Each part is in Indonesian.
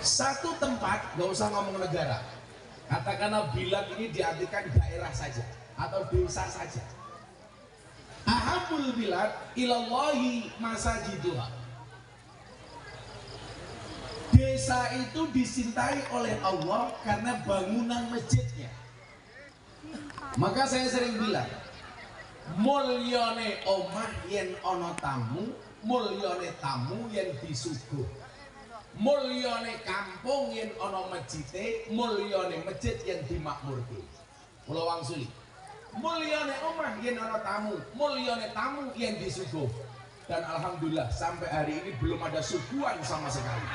Satu tempat, nggak usah ngomong negara, katakanlah Bilad ini diartikan daerah saja atau desa saja. Ahabul bilad ilallahi masajiduha. Desa itu dicintai oleh Allah karena bangunan masjidnya. Maka saya sering bilang, mulyane omah yen ono tamu, mulyane tamu yen disuguh. Mulyane kampung yen ono masjide, mulyane masjid yang dimakmurke. Kula wangsuli. Mulyane omah yen ono tamu, mulyane tamu yang disuguh. Dan alhamdulillah sampai hari ini belum ada suguhan sama sekali.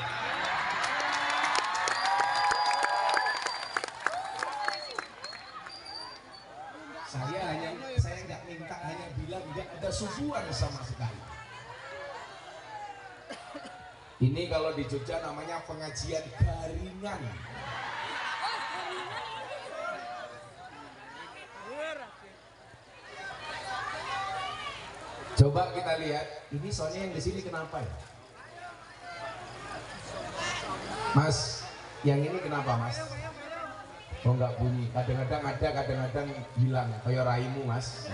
Saya nggak minta, hanya bilang nggak ada suguhan sama sekali. Ini kalau di Jogja namanya pengajian garingan. Coba kita lihat, ini soalnya yang di sini kenapa ya? Mas, yang ini kenapa Mas? Oh nggak bunyi, kadang-kadang ada, kadang-kadang hilang, kayak raimu Mas.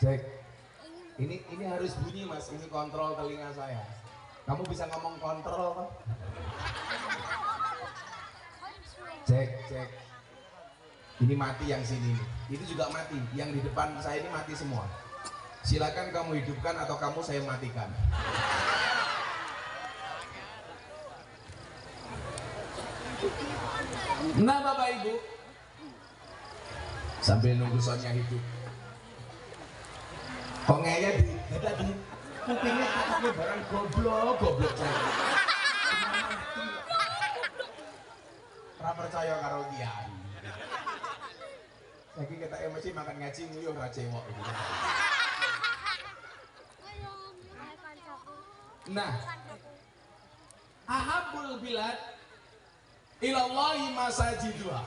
Cek. Ini harus bunyi Mas, ini kontrol telinga saya. Kamu bisa ngomong kontrol kan? Cek. Ini mati yang sini, ini juga mati. Yang di depan saya ini mati semua. Silakan kamu hidupkan atau kamu saya matikan. Nah Bapak Ibu, sambil nunggu soundnya hidup. Kok ngeyel di kupingnya kakaknya barang goblok saya. Ora percaya karo kiai. Saiki kita mesti makan ngaji nguyuh ra cewek iki. Nah, ahabul bilad ilallahi masajiduha.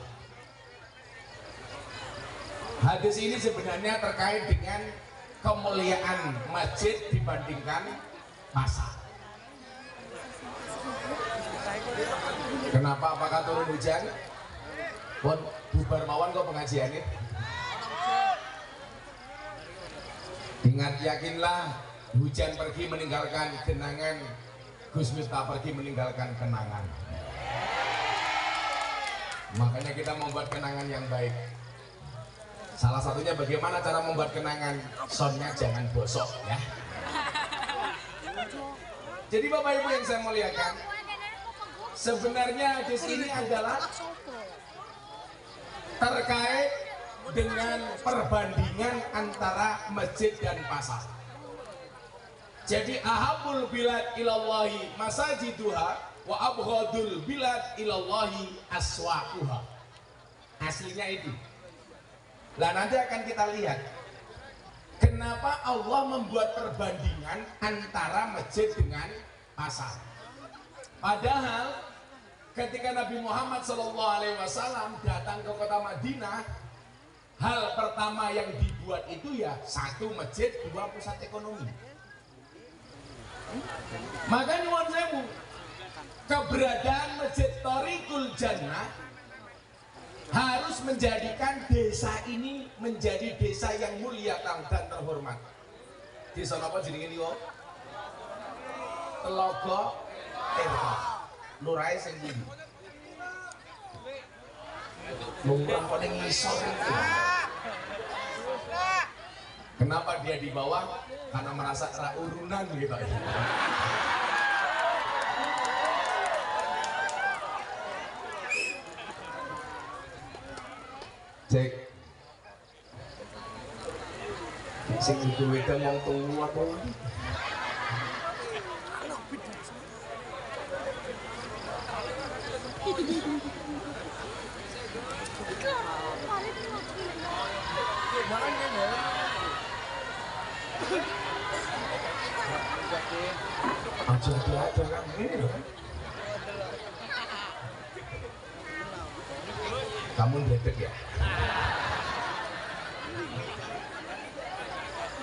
Hadis ini sebenarnya terkait dengan kemuliaan masjid dibandingkan pasar. Kenapa? Apakah turun hujan? Pun bubar mawon kok pengajiannya. Ingat, yakinlah, hujan pergi meninggalkan genangan, Gus Miftah pergi meninggalkan kenangan. Makanya kita membuat kenangan yang baik. Salah satunya bagaimana cara membuat kenangan, soundnya jangan bosok ya. Jadi Bapak Ibu yang saya muliakan, sebenarnya hadis ini adalah terkait dengan perbandingan antara masjid dan pasar. Jadi ahabul bilad ilallahi masajiduha wa abghadul bilad ilallahi aswaquha. Aslinya itu. Nah nanti akan kita lihat kenapa Allah membuat perbandingan antara masjid dengan pasar. Padahal ketika Nabi Muhammad SAW datang ke kota Madinah, hal pertama yang dibuat itu ya satu masjid, dua pusat ekonomi. Maka nyuwun sewu, keberadaan Masjid Thoriqul Jannah harus menjadikan desa ini menjadi desa yang mulia dan terhormat. Desa apa jenenge niku? Telaga Tirta. Lurahe sing ndi? Lurah kok ning ngisor itu. Kenapa dia di bawah? Karena merasa urunan gitu. Cek. Sing itu wedang wong tuwa apa lagi? Aja kan ini loh. Kamu dedek ya?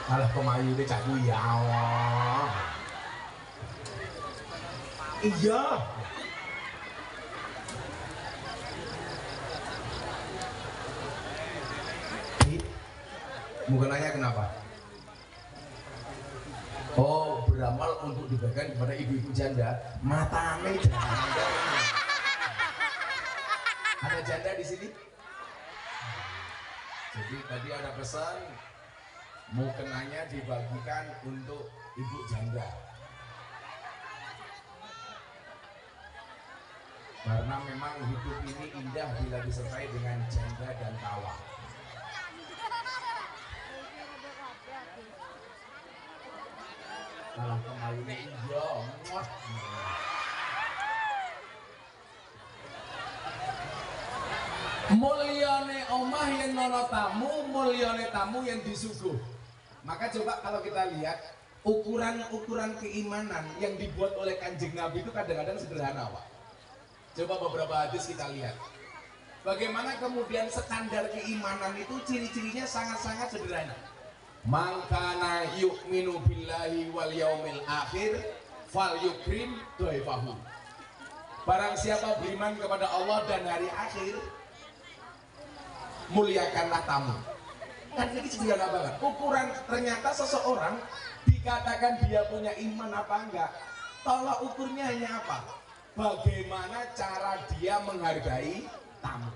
Malah pemayu ini cak ya Allah. Iya. Bukan nanya kenapa? Oh, beramal untuk diberikan kepada ibu-ibu janda. Matane janda. Ada janda di sini? Jadi tadi ada pesan mau kenanya dibagikan untuk ibu janda. Karena memang hidup ini indah bila disertai dengan janda dan tawa. Malah kembali iya, muah. Mulyane omah yang nono tamu, mulyane tamu yang disuguh. Maka coba kalau kita lihat ukuran-ukuran keimanan yang dibuat oleh Kanjeng Nabi itu kadang-kadang sederhana, Pak. Coba beberapa hadis kita lihat. Bagaimana kemudian standar keimanan itu ciri-cirinya sangat-sangat sederhana. Mangkana yu'minu billahi wal yaumil akhir fal yukrim dhaifahu. Barang siapa beriman kepada Allah dan hari akhir, muliakanlah tamu. Kan ini sederhana banget. Ukuran ternyata seseorang dikatakan dia punya iman apa enggak, tolak ukurnya hanya apa? Bagaimana cara dia menghargai tamu.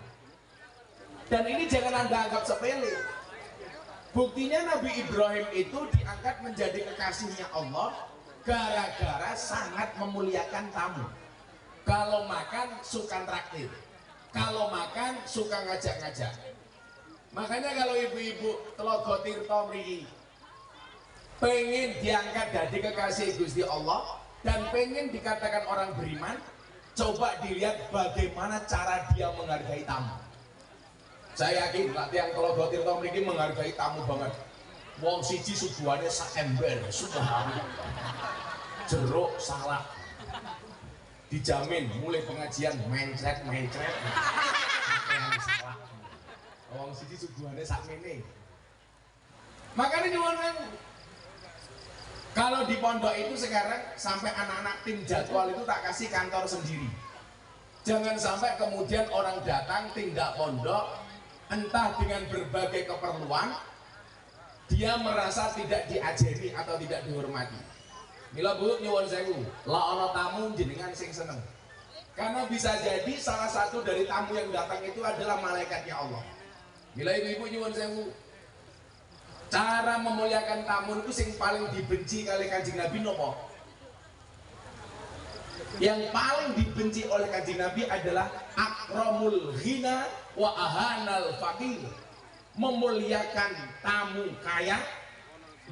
Dan ini jangan Anda anggap sepele. Buktinya Nabi Ibrahim itu diangkat menjadi kekasihnya Allah gara-gara sangat memuliakan tamu. Kalau makan suka traktir, kalau makan suka ngajak-ngajak. Makanya kalau ibu-ibu Telaga Tirta mriki pengen diangkat jadi kekasih Gusti Allah dan pengen dikatakan orang beriman, coba dilihat bagaimana cara dia menghargai tamu. Saya yakin latihan Telaga Tirta mriki menghargai tamu banget. Wong siji suguhane sak ember, subhanallah. Jeruk salak. Dijamin mulai pengajian mencret. Salak. Wong siji suguhane sak mene. Makanya nyuwun sewu. Kalau di pondok itu sekarang sampai anak-anak tim jadwal itu tak kasih kantor sendiri. Jangan sampai kemudian orang datang tindak pondok entah dengan berbagai keperluan dia merasa tidak diajari atau tidak dihormati. Mila Bu nyuwun sewu, la ana tamu jenengan sing seneng. Karena bisa jadi salah satu dari tamu yang datang itu adalah malaikatnya Allah. Mila ibu-ibu nyuwun sewu, cara memuliakan tamu itu sing paling dibenci kali Kanjeng Nabi nopo? Yang paling dibenci oleh Kanjeng Nabi adalah akramul ghina wa ahanal faqir. Memuliakan tamu kaya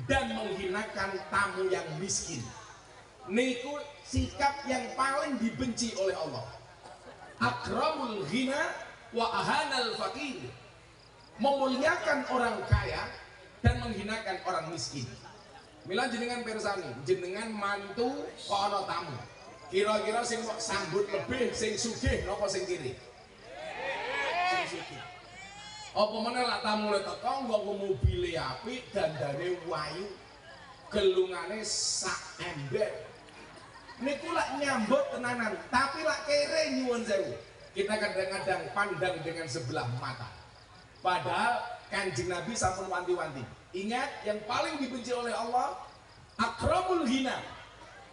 dan menghinakan tamu yang miskin. Niku sikap yang paling dibenci oleh Allah. Akramul ghina wa ahanal faqir. Memuliakan orang kaya dan menghinakan orang miskin. Mila jenengan pirsani, jenengan mantu kok ana tamu. Kira-kira sing kok sambut lebih sing sugih napa sing kiri? Sing sugih. Apa meneh lak tamune teko nggo mobil apik, dandane wayu, gelungane sak ember. Niku lak nyambut tenanan, tapi lak kere nyuwun sewu. Kita kadang-kadang pandang dengan sebelah mata. Padahal Kanjeng Nabi sampun wanti-wanti. Ingat, yang paling dibenci oleh Allah akramul ghina,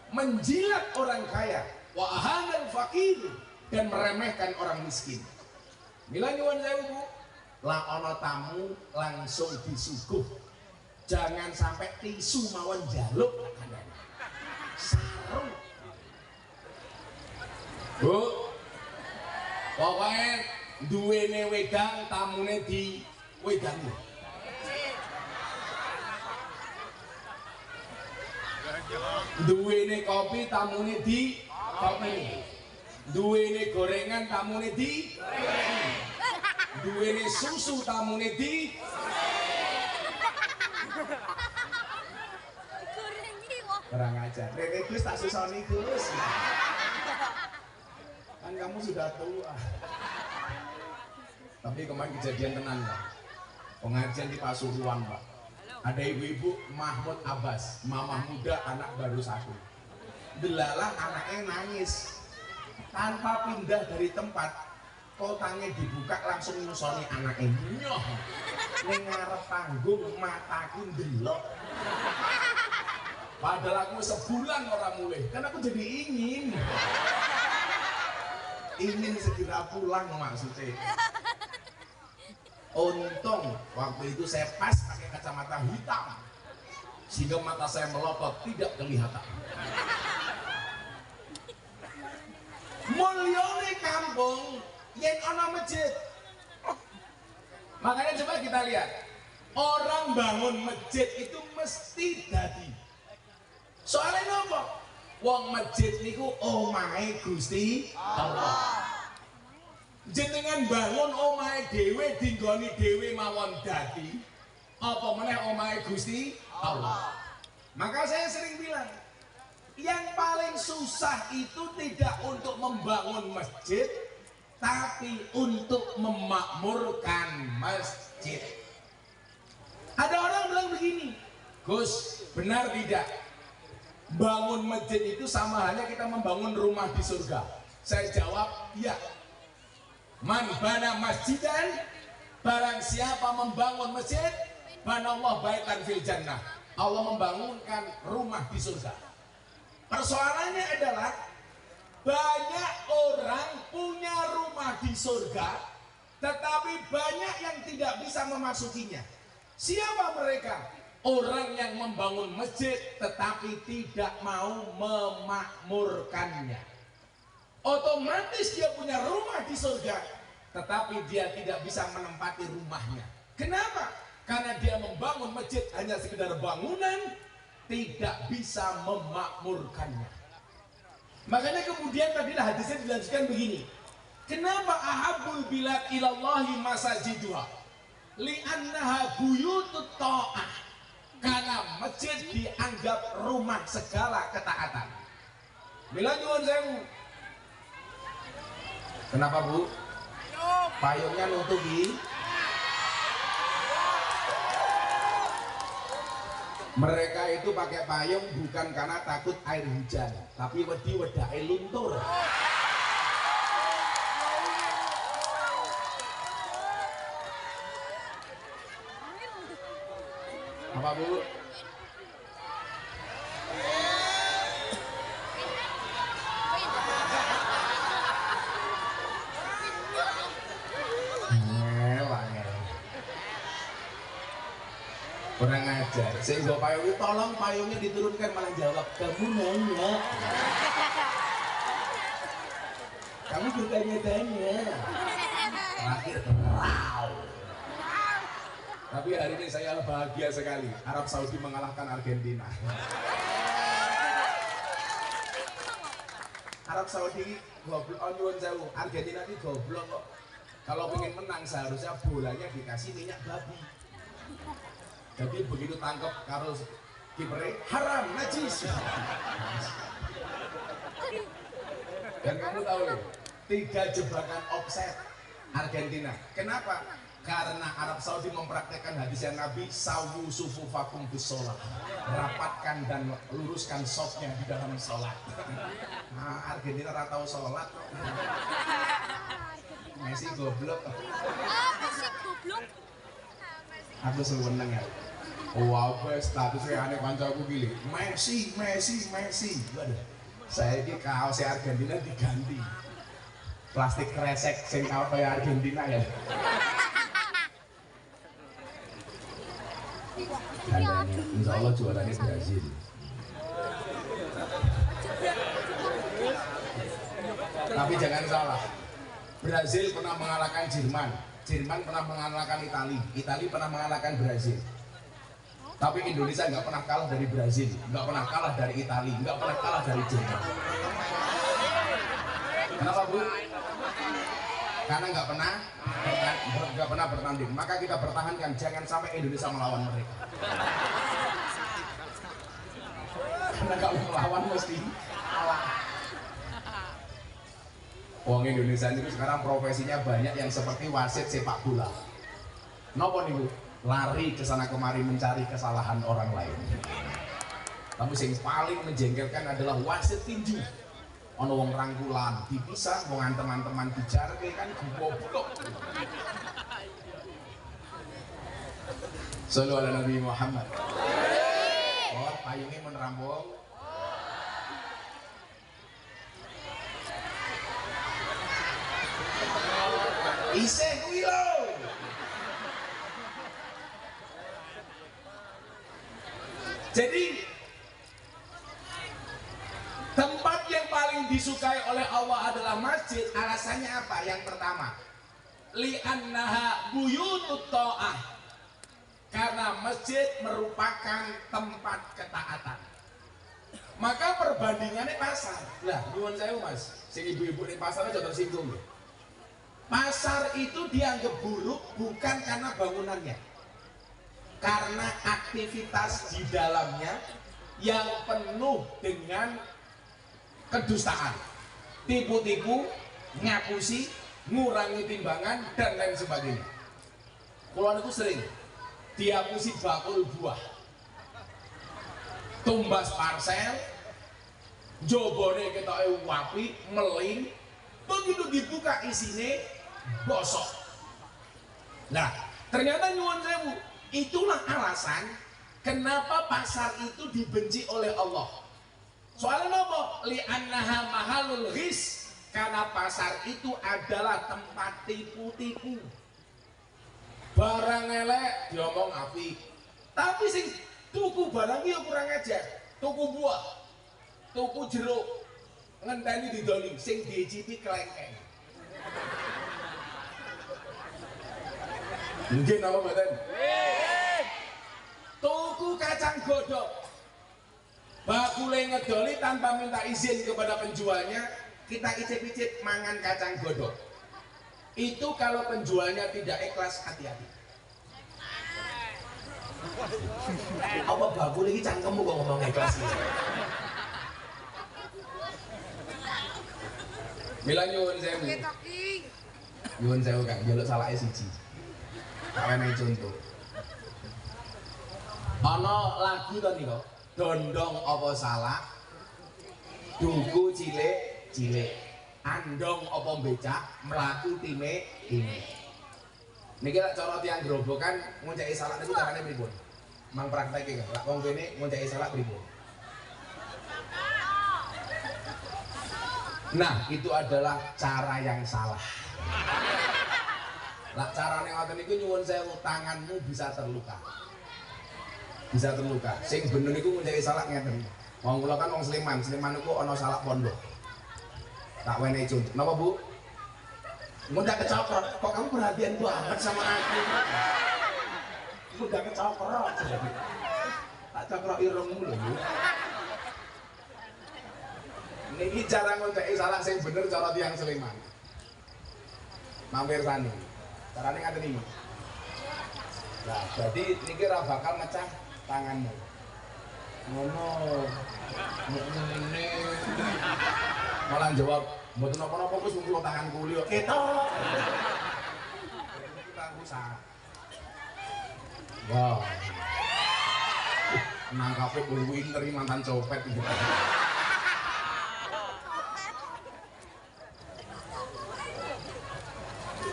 menjilat orang kaya, wa ahanal faqir, dan meremehkan orang miskin. Mila nyuwun sewu Bu, la ana tamu langsung disuguh. Jangan sampai tisu mawon jaluk kandhane. Sarung. Bu, pokoknya duwene wedang tamune di wedangi. Duwene kopi tamune di kopi. Duwene gorengan tamune di gorengan. Duwene susu tamune di kurang ajar. Rene Gus tak susoni Gus. Kan kamu sudah tua. Tapi kemarin kejadian tenan Pak. Pengajian di Pasuruan Pak. Ada ibu-ibu Mahmud Abbas, mamah muda anak baru satu. delalah anaknya nangis tanpa pindah dari tempat, kotanya dibuka langsung nyusoni anaknya nyoh ning ngarep panggung mataku ndelok. Padahal aku sebulan orang mulai, kan aku jadi ingin segera pulang maksudnya. Untung waktu itu saya pas pakai kacamata hitam sehingga mata saya melotot tidak kelihatan. Mulyane kampung yen ana masjid. Makanya coba kita lihat, orang bangun masjid itu mesti dadi. Soalnya nopo? Wong masjid niku omahe Gusti Allah. Jenengan bangun omahe dhewe dinggoni dhewe mawon dadi, apa meneh omahe Gusti Allah. Maka saya sering bilang, yang paling susah itu tidak untuk membangun masjid, tapi untuk memakmurkan masjid. Ada orang bilang begini, Gus, benar tidak? Bangun masjid itu sama halnya kita membangun rumah di surga. Saya jawab, iya. Man bana masjidan, barang siapa membangun masjid, banallahu baitan fil jannah. Allah membangunkan rumah di surga. Persoalannya adalah banyak orang punya rumah di surga, tetapi banyak yang tidak bisa memasukinya. Siapa mereka? Orang yang membangun masjid tetapi tidak mau memakmurkannya. Otomatis dia punya rumah di surga, tetapi dia tidak bisa menempati rumahnya. Kenapa? Karena dia membangun masjid hanya sekedar bangunan, tidak bisa memakmurkannya. Makanya kemudian tadilah hadisnya dilanjutkan begini. Kenapa ahabul bilad ilallahi masajiduha? Li'annaha buyutut ta'ah. Karena masjid dianggap rumah segala ketaatan. Bila nyuwun sewu. Kenapa Bu? Payungnya nutupi. Mereka itu pakai payung bukan karena takut air hujan, tapi wedi wedake luntur. Apa Bu? Kurang ajar. Sehingga payungnya, tolong payungnya diturunkan, malah jawab kamu nanya. Kamu bertanya-tanya. Terakhir wow. Tapi hari ini saya bahagia sekali. Arab Saudi mengalahkan Argentina. Arab Saudi goblok, nyuwun sewu. Argentina ini goblok kok. Kalau ingin menang seharusnya bolanya dikasih minyak babi. Jadi begitu tangkap karo kipernya haram, najis. Dan kamu tahu ya, 3 jebakan offset Argentina. Kenapa? Karena Arab Saudi mempraktekkan hadis yang Nabi, sawu sufufakum bis sholat, rapatkan dan luruskan sofnya di dalam sholat. Nah, Argentina nggak tahu sholat. Messi goblok. Messi goblok. Aku seneng ya. Wow, statusnya aneh kancaku gini. Messi. Waduh. Saya ini kaosnya Argentina diganti. Plastik kresek sing kayak Argentina ya. Insya Allah jualannya Brazil. Tapi jangan salah, Brazil pernah mengalahkan Jerman, Jerman pernah mengalahkan Italia, Italia pernah mengalahkan Brazil. Tapi Indonesia nggak pernah kalah dari Brazil, nggak pernah kalah dari Italia, nggak pernah kalah dari Jerman. Kenapa Bu? Karena nggak pernah bertanding. Maka kita pertahankan, jangan sampai Indonesia melawan mereka. Karena kalau melawan mesti kalah. Wong Indonesia itu sekarang profesinya banyak yang seperti wasit sepak bola. Nopo nih Bu? Lari ke sana kemari mencari kesalahan orang lain. Tapi yang paling menjengkelkan adalah wasit tinju. Ono wong rangkulan dipisah, wong teman-teman dijarke kan goblok. Sallu ala Nabi Muhammad. Oh, payungnya menerampung. Isih kuwi lho. Jadi tempat yang paling disukai oleh Allah adalah masjid. Alasannya apa? Yang pertama, li'annaha buyutut ta'ah. Karena masjid merupakan tempat ketaatan. Maka perbandingannya pasar. Lah, nyuwun sewu Mas, sing ibu-ibu di pasar aja tersinggung. Pasar itu dianggap buruk bukan karena bangunannya, karena aktivitas di dalamnya yang penuh dengan kedustaan, tipu-tipu, ngapusi, ngurangi timbangan dan lain sebagainya. Kulon itu sering diapusi bakul buah, tumbas parsel, jobone ketoke wapi, meling, begitu dibuka isine bosok. Nah, ternyata nyuwun sewu, itulah alasan kenapa pasar itu dibenci oleh Allah. Soalnya apa? Li'annaha mahalul ghis, karena pasar itu adalah tempat tipu-tipu. Barang elek diomong apik, tapi sing tuku barang iki kurang ajar. Tuku buah, tuku jeruk, ngenteni didoli, sing diicipi kelengkeng. Mungkin apa mboten? Tuku kacang godhog, bakule ngedoli tanpa minta izin kepada penjualnya, kita icip-icip mangan kacang godhog. Itu kalau penjualnya tidak ikhlas, hati-hati. Apa bakul ini cangkemmu kok ngomong ikhlas? Mila nyuwun sewu. Nyuwun sewu Kang, njaluk salake siji. Tak wenehi contoh. Ana lagu to nika, dondong apa salah? Duku cilik-cilik. Andong apa becak, melaku time. Niki lak cara tiyang grobokan ngonceki salak niku carane pripun? Mang prakteke Kang. Lak wong kene ngonceki salak pripun? Nah, itu adalah cara yang salah. Lah carane ngoten niku nyuwun sewu, tanganmu bisa terluka. Bisa terluka. Sing bener niku ngonceki salak ngeten. Wong kula kan wong Sleman, Sleman niku ana salak pondok. Tak wenehi contoh. Napa Bu? Mudah kecokrot. Kok kamu perhatian banget sama aku? Mudah kecokrot. Tak cokrok irungmu lho Bu. Niki cara ngonceki salak sing bener cara tiyang Sleman. Mampir sani. Carane ngaten iki. Nah, jadi niki ra bakal mecah tanganmu. Ngono. Ngene. Malah jawab, mboten napa-napa wis mung tangan kuli kok. Ketok. Kita rusak. Wah. Nangkape bulu interi mantan copet iki.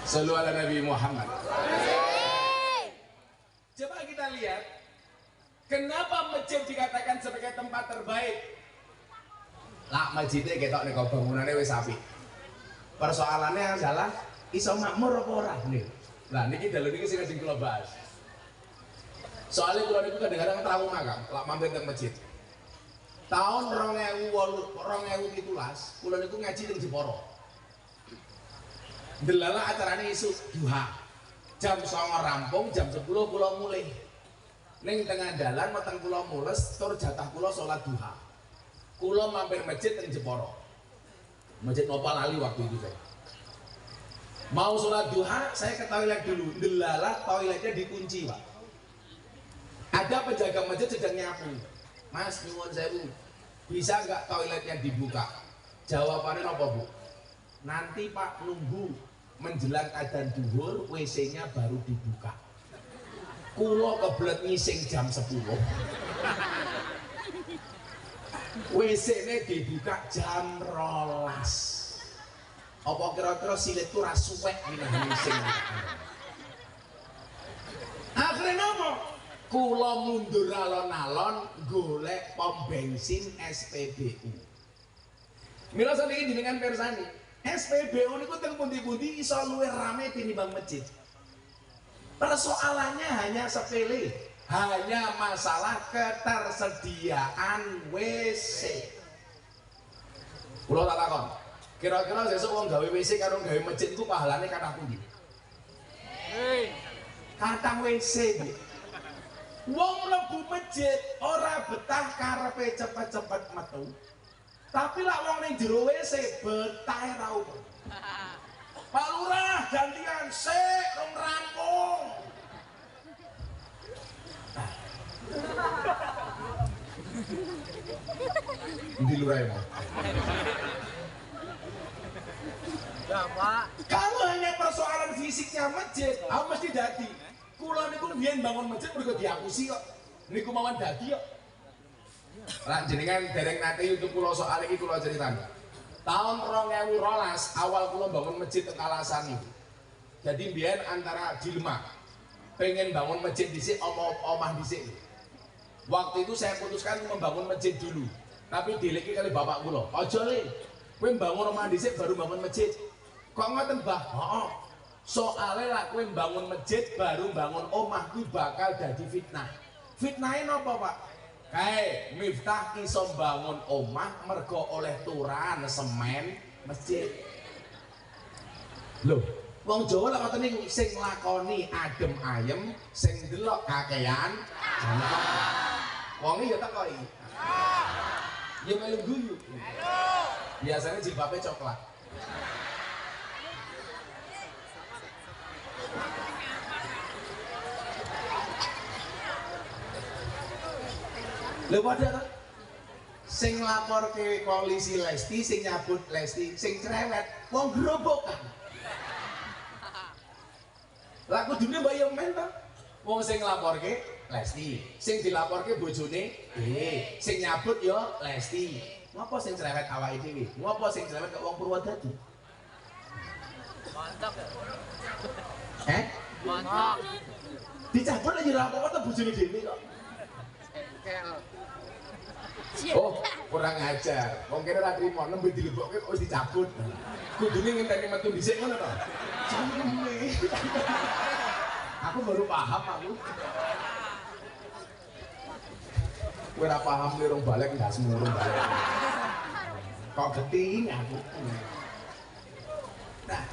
Sallu ala Nabi Muhammad. Coba kita lihat, kenapa masjid dikatakan sebagai tempat terbaik? Lah masjidnya ketok nih, bangunannya wis apik. Persoalannya adalah iso makmur apa ora nih. Nah niki dalu niki sing kula bahas. Soalnya kula niku kadang-kadang trauma Kang, lak mampir teng masjid. Tahun 2017 kula niku ngaji ning Jepara. Delala acarane isuk duha. Jam 09.00 rampung, jam 10 kula mulai. Ning tengah dalan weteng kula mules, tur jatah kula salat duha. Kula mampir masjid teng Jepara. Masjid Nopal Ali waktu itu saya. Mau sholat duha, saya ke toilet dulu. Delala toiletnya dikunci Pak. Ada penjaga masjid sedang nyapu. Mas, nyuwun sewu, bisa nggak toiletnya dibuka? Jawabannya apa Bu? Nanti Pak nunggu menjelang adzan duhur, WC-nya baru dibuka. Kulo kebelet ngising jam 10. WC-ne dibuka jam 12. Apa kira-kira silit ku ra suwek ngene sing. Akhire nopo? Kula mundur alon-alon golek pom bensin SPBU. Mila saniki jenengan pirsani, SPBU niku teng pundi-pundi iso luwih rame tinimbang masjid. Persoalannya hanya sepele, hanya masalah ketersediaan WC. Kula tak takon, kira-kira sesuk wong gawe WC karo gawe masjid ku pahalane kathah pundi? Kathah WC. Wong mlebu masjid ora betah karepe cepet-cepet metu. Tapi lak wong ning jero WC betah ra opo. Pak Lurah gantian sik rong rampung. Di Lurah ya, Pak. Kalau hanya persoalan fisiknya masjid, mesti dadi. Kula niku biyen bangun masjid mergo diapusi kok. Niku mawon dadi kok. Lah jenengan dereng nate YouTube kula soal iki kula critani. Tahun 2012 awal kula bangun masjid teng Kalasan niku. Jadi biyen antara dilema pengen bangun masjid dhisik omah dhisik. Waktu itu saya putuskan membangun masjid dulu. Tapi dileki kali bapak kula. Aja le. Kowe bangun omah dhisik baru bangun masjid. Kok ngoten, Mbah? Heeh. Soalnya lah kowe bangun masjid baru bangun omah kuwi bakal dadi fitnah. Fitnahe napa, Pak? Kae Miftah iso bangun omah mergo oleh turan semen masjid. Loh, wong Jawa lak ngoten niku sing lakoni adem ayem, sing delok kakean. Wong ya takoki. Ya melu guyu. Biasanya jilbabe coklat. Lha padha sing lapor ke koalisi Lesti, sing nyabut Lesti, sing cerewet wong gerobokan. Lah kudune mbayang men ta. Wong sing nglaporke Lesti, sing dilaporke bojone sing nyabut ya Lesti. Ngopo sing cerewet awake dhewe? Ngopo sing cerewet kok wong Purwodadi? Mantap. Mantap. Dicabut aja ra apa-apa ta bojone dhewe kok. Oh, kurang ajar. Wong kene ora trimo nembe dilebokke kok wis dicabut. Kudune ngenteni metu dhisik ngono to. Jane. Aku baru paham aku. Kowe ora paham lirung balik ndak semurung balik. Kok geting aku. Nah.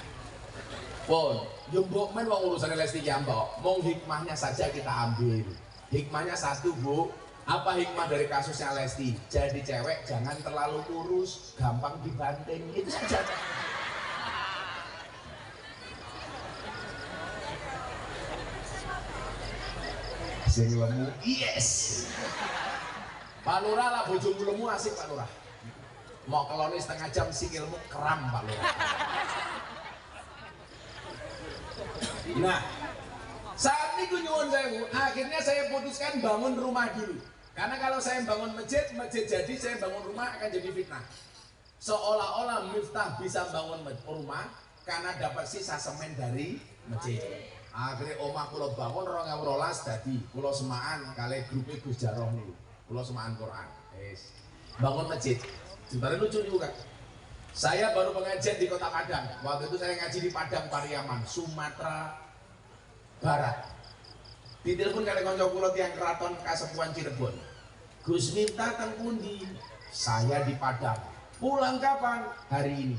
Pon, yo mbok men wong urusane Lesti ki ambok. Mong hikmahnya saja kita ambil. Hikmahnya satu, Bu. Apa hikmah dari kasusnya Lesti? Jadi cewek jangan terlalu kurus, gampang dibanting, itu saja. Sing lemu, yes. Pak Lurah lah bojomu lemu asik Pak Lurah. Mau keloni setengah jam sikilmu kram Pak Lurah. Nah, saat ini nyuwun sewu, akhirnya saya putuskan bangun rumah dulu. Karena kalau saya bangun masjid jadi, saya bangun rumah akan jadi fitnah. Seolah-olah Miftah bisa bangun rumah karena dapat sisa semen dari masjid. Akhirnya omah kula bangun 2012 dadi kula semaan kali grupe Gus Jarrah niku. Kula semaan Quran. Wis. Bangun masjid. Sebenarnya lucu juga. Saya baru pengajian di Kota Padang. Waktu itu saya ngaji di Padang Pariaman, Sumatera Barat. Ditelepon kali kanca kula tiyang keraton Kasepuhan Cirebon. Gus Miftah teng pundi? Saya di Padang. Pulang kapan? Hari ini.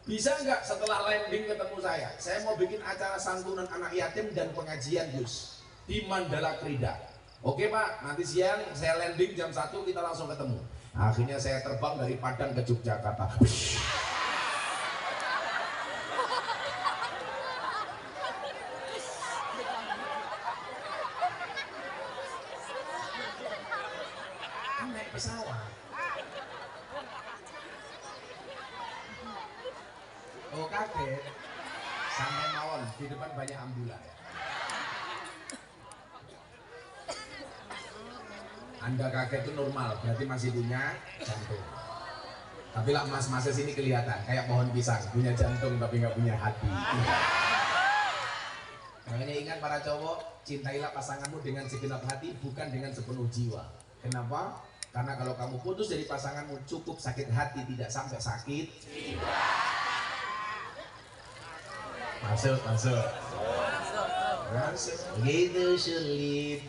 Bisa nggak setelah landing ketemu saya? Saya mau bikin acara santunan anak yatim dan pengajian Gus di Mandala Krida. Oke Pak, nanti siang saya landing jam 1 kita langsung ketemu. Akhirnya saya terbang dari Padang ke Yogyakarta. Naik pesawat. Oh kaget. Sampai mawon di depan banyak ambulan. Anda kaget itu normal, berarti masih punya jantung. Tapi lah mas-masnya sini kelihatan kayak pohon pisang, punya jantung tapi nggak punya hati. Makanya ingat para cowok, cintailah pasanganmu dengan segenap hati, bukan dengan sepenuh jiwa. Kenapa? Karena kalau kamu putus dari pasanganmu, cukup sakit hati, tidak sampai sakit jiwa. Masuk. Begitu sulit,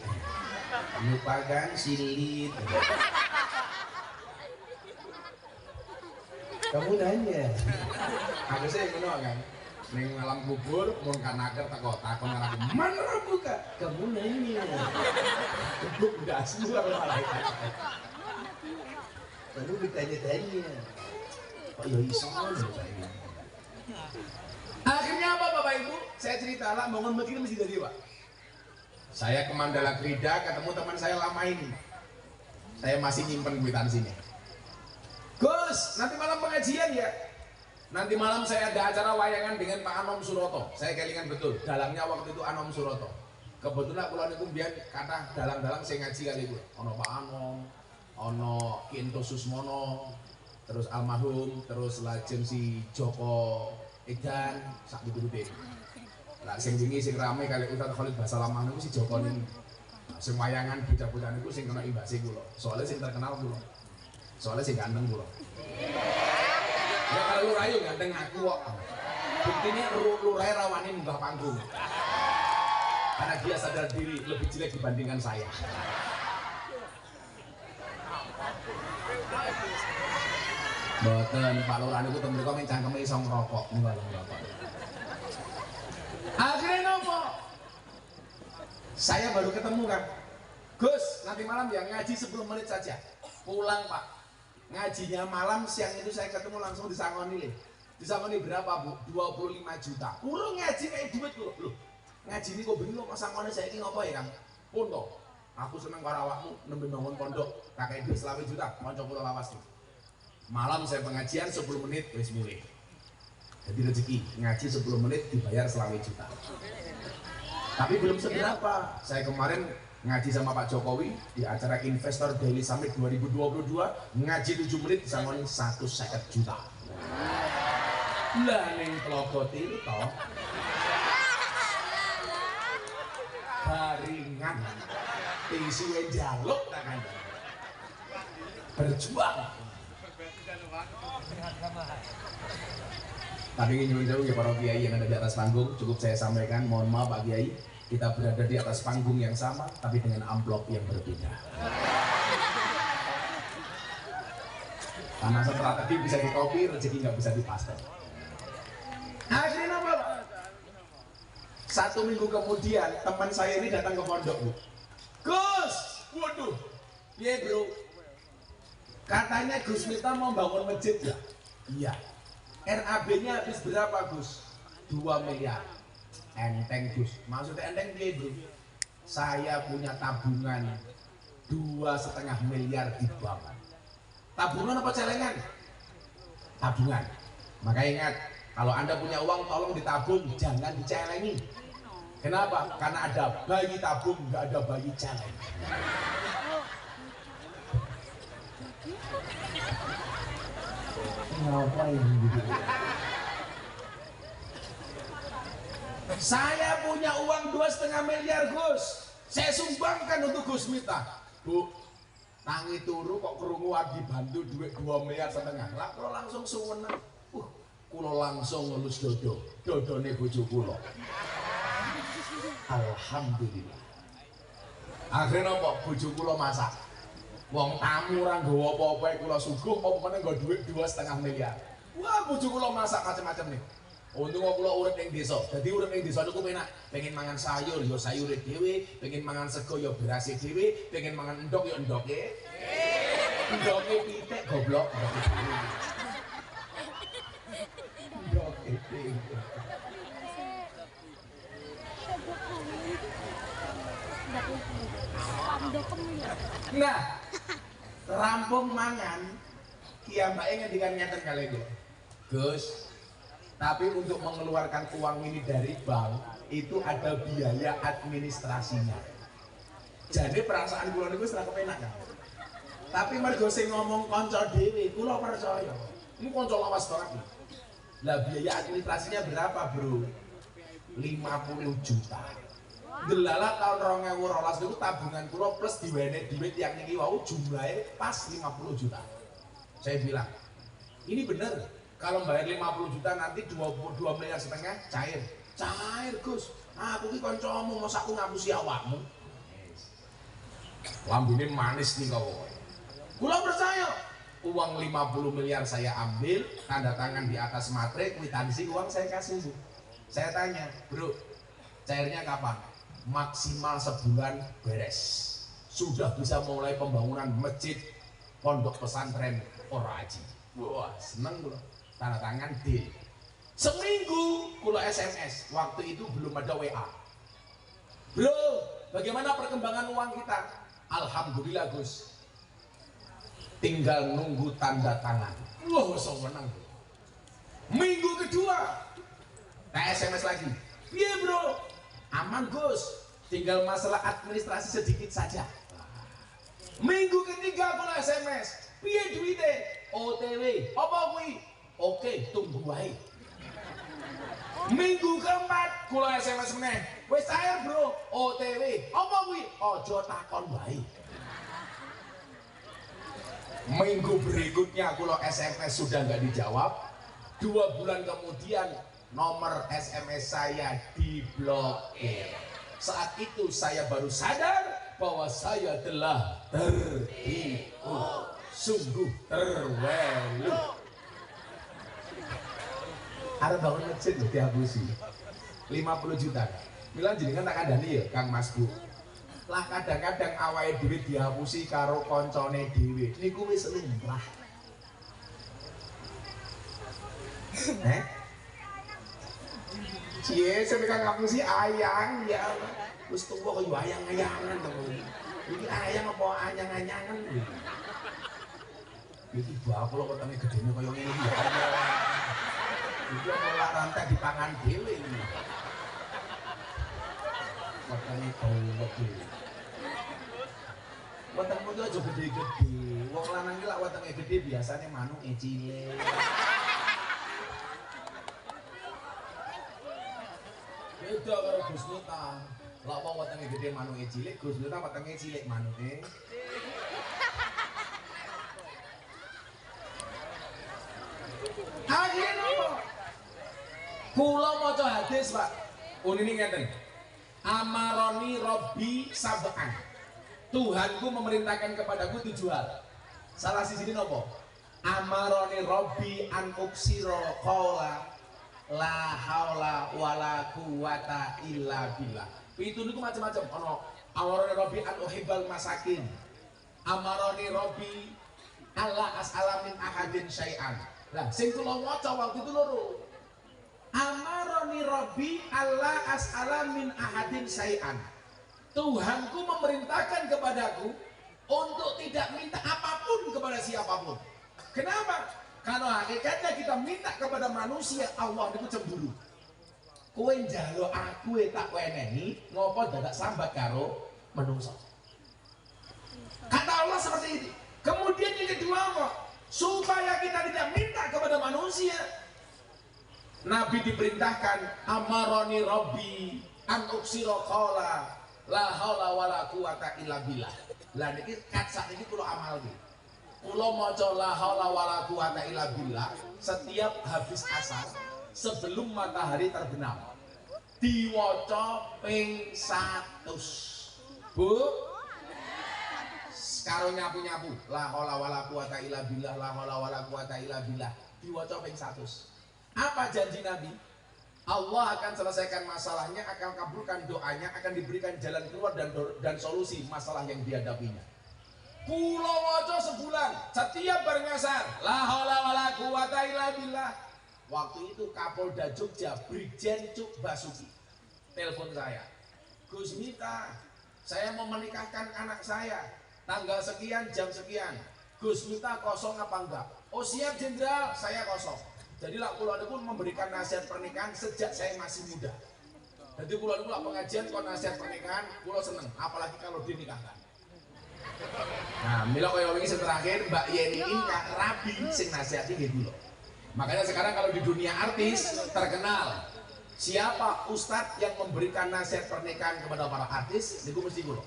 lupakan silit. Kamu nanya, aku sih yang menolak kan? Neng malam kubur, mau kanaker takut malah mana buka? Kamu nanya, kubur udah semua malaikat. Lalu ditanya-tanya, kok ya iso ini? Akhirnya apa Bapak Ibu? Saya cerita lah, bangun begini mesti jadi Pak. Saya ke Mandala Krida, ketemu teman saya lama ini. Saya masih nyimpen kwitansinya. Gus, nanti malam pengajian ya? Nanti malam saya ada acara wayangan dengan Pak Anom Suroto. Saya kelingan betul, dalangnya waktu itu Anom Suroto. Kebetulan kalau niku biar kata dalang-dalang saya ngaji kali itu. Ono Pak Anom, ono Kinto Susmono, terus almarhum, terus lajeng si Joko Edan, sak diturute. Lah sing wingi sing rame kali Ustaz Khalid Basalamah niku si Joko niku. Sing wayangan bocah-bocah niku sing kena imbase kula. Soalnya sing terkenal kula. Soalnya sih ganteng kula. Ya kalau lu rayu ganteng aku kok. Buktinya lu rayu rawani munggah panggung. Karena dia sadar diri lebih jelek dibandingkan saya. Boten Pak Lurah niku teng mriko men cangkeme iso ngrokok, munggah ngrokok. Akhirnya nopo? Saya baru ketemu kan. Gus, nanti malam ya ngaji 10 menit saja. Pulang Pak. Ngajinya malam, siang itu saya ketemu langsung disangoni nih. Disangoni berapa Bu? 25 juta. Kurang ngaji kayak duit loh. Ngaji ini kok bingung kok sangoni saya ini apa ya Kang? Pun toh. Aku seneng karo awakmu nembe bangun pondok, kakek duit 20 juta, kanca kula lawas nih. Malam saya pengajian 10 menit wis mulai. Jadi rezeki ngaji 10 menit dibayar 20 juta. Tapi belum seberapa. Saya kemarin ngaji sama Pak Jokowi di acara Investor Daily Summit 2022, ngaji 7 menit bisa ngomongin 150 juta. Lah ning telaga tirta baringan isuwe njaluk ta kan. Berjuang. Tapi ingin menjauh ya para kiai yang ada di atas panggung, cukup saya sampaikan, mohon maaf Pak Kiai, kita berada di atas panggung yang sama, tapi dengan amplop yang berbeda. Karena strategi bisa dikopi, rezeki nggak bisa dipaster. Akhirnya apa Pak? 1 minggu kemudian, teman saya ini datang ke pondok Bu. Gus, waduh, iya bro. Katanya Gus Miftah mau bangun masjid ya? Iya. RAB-nya habis berapa Gus? 2 miliar. Enteng Gus. Maksudnya enteng dia bro. Saya punya tabungan 2,5 miliar di bank. Tabungan apa celengan? Tabungan. Maka ingat, kalau Anda punya uang tolong ditabung, jangan dicelengin. Kenapa? Karena ada bayi tabung, nggak ada bayi celeng. Ngapain gitu? Saya punya uang 2,5 miliar Gus. Saya sumbangkan untuk Gus Miftah. Bu, tangi turu kok krungu adi bantu duit 2,5 miliar. Lah kalau langsung suweneng. Kulo langsung ngelus dodone bojo kulo. Alhamdulillah. Akhirnya apa? Bojo kulo masak. Wong tamu ora nggawa apa-apa kula suguh apa meneh nggo dhuwit 2,5 miliar. Wah, bojo kula masak macam-macam nih. Untung kula urip ning desa. Dadi urip ning desa niku penak. Pengen mangan sayur ya sayure dhewe, pengen mangan sego ya berase dhewe, pengen mangan endhog ya endhoge. Endhoge pitik goblok. Endhoge pitik. Nah, rampung mangan, kiambake ngendikan ngeten kali itu. Gus, tapi untuk mengeluarkan uang ini dari bank itu ada biaya administrasinya. Jadi perasaan kula niku wis ra kepenak kan. Tapi mergo sing ngomong kanca dhewe, kula percaya. Ini kanca lawas banget. Lah biaya administrasinya berapa, Bro? 50 juta. Delala tahun 2012 itu tabungan kula plus diwenek duit yang niki wau jumlahnya pas 50 juta. Saya bilang, ini bener. Kalau bayar 50 juta nanti 22 miliar setengah cair. Cair, Gus. Aku ki kancamu, masa aku ngapusi awakmu. Lambune manis nih kau. Kula percaya. Uang 50 miliar saya ambil, tanda tangan di atas materai, kwitansi uang saya kasih. Saya tanya, Bro, cairnya kapan? Maksimal sebulan beres. Sudah bisa mulai pembangunan masjid, pondok pesantren Ora Aji. Wah, seneng kula. Tanda tangan deal. Seminggu kula SMS, waktu itu belum ada WA. Bro, bagaimana perkembangan uang kita? Alhamdulillah, Gus. Tinggal nunggu tanda tangan. Wah, so menang. Minggu kedua, SMS lagi. Iya, Bro. Aman, Gus. Tinggal masalah administrasi sedikit saja. Minggu ketiga kula SMS. Piye duite? OTW. Apa kuwi? Oke, tunggu wae. Minggu keempat kula SMS meneh. Wis cair, Bro. OTW. Apa kuwi? Aja takon wae. Minggu berikutnya kula SMS sudah nggak dijawab. 2 bulan kemudian nomor SMS saya diblokir. Saat itu saya baru sadar bahwa saya telah tertipu. Sungguh terwelu. Arep bangun masjid lho dihapusi. 50 juta. Milan jenengan tak kandhani ya Kang Mas Bu. Lah kadang-kadang awake dhewe dihapusi karo koncone dhewe. Niku wis lumrah. Cie, sampe Kang ngapusi ayang ya. Wis tuwa kaya ayang-ayangan to. Iki ayang apa anyang-anyangan iki? Iki bakul kok tane gedene kaya ngene iki ya. Iki ora rantai dipangan dhewe iki. Makane gede. Wetengmu itu aja gede-gede. Wong lanang iki lak wetenge gede biasanya manuke cilik. Beda karo Gus Miftah. Lak wong wetenge gede manuke cilik, Gus Miftah wetenge cilik manuke. Akhirnya apa? Kula maca hadis, Pak. Unine ngeten. Amaroni Robbi sab'an. Tuhanku memerintahkan kepadaku 7 hal. Salah sisi nopo? Amaroni Robbi an uksiro qaula la haula wala quwata illa billah. Itu niku macam-macam. Ono amaroni Robbi an uhibbal masakin. Amaroni Robbi alla as'ala min ahadin syai'an. Lah sing kula waca waktu itu loro. Amaroni Robbi alla as'ala min ahadin syai'an. Tuhanku memerintahkan kepadaku untuk tidak minta apapun kepada siapapun. Kenapa? Karena hakikatnya kita minta kepada manusia, Allah itu cemburu. Kowe njaluk aku tak wenehi, ngopo dadak sambat karo manungsa. Kata Allah seperti itu. Kemudian yang kedua apa? Supaya kita tidak minta kepada manusia. Nabi diperintahkan amaroni Robbi an uksiro qaula la haula wala quwata illa billah. Lah niki sak niki kula amalke. Kula maca la haula wala quwata illa billah setiap habis asar sebelum matahari terbenam. Diwaca ping 100. Bu, karo nyapu-nyapu la haula wala quwata illa billah, la haula wala quwata illa billah, diwaca ping 100. Apa janji Nabi? Allah akan selesaikan masalahnya, akan kabulkan doanya, akan diberikan jalan keluar dan solusi masalah yang dihadapinya. Kula waca sebulan, setiap berngasar la haula wala quwata illa billah. Waktu itu Kapolda Jogja Brigjen Cuk Basuki telepon saya. Gus Miftah, saya mau menikahkan anak saya tanggal sekian jam sekian. Gus Miftah kosong apa enggak? Oh siap Jenderal, saya kosong. Jadi lah kula pun memberikan nasihat pernikahan sejak saya masih muda. Jadi kula pengajian kok nasihat pernikahan kula seneng, apalagi kalau dinikahkan. Nah, mila kaya wingi sing terakhir Mbak Yeni Inka rabi sing nasihati nggih kula. Makanya sekarang kalau di dunia artis terkenal siapa ustadz yang memberikan nasihat pernikahan kepada para artis niku mesti kula.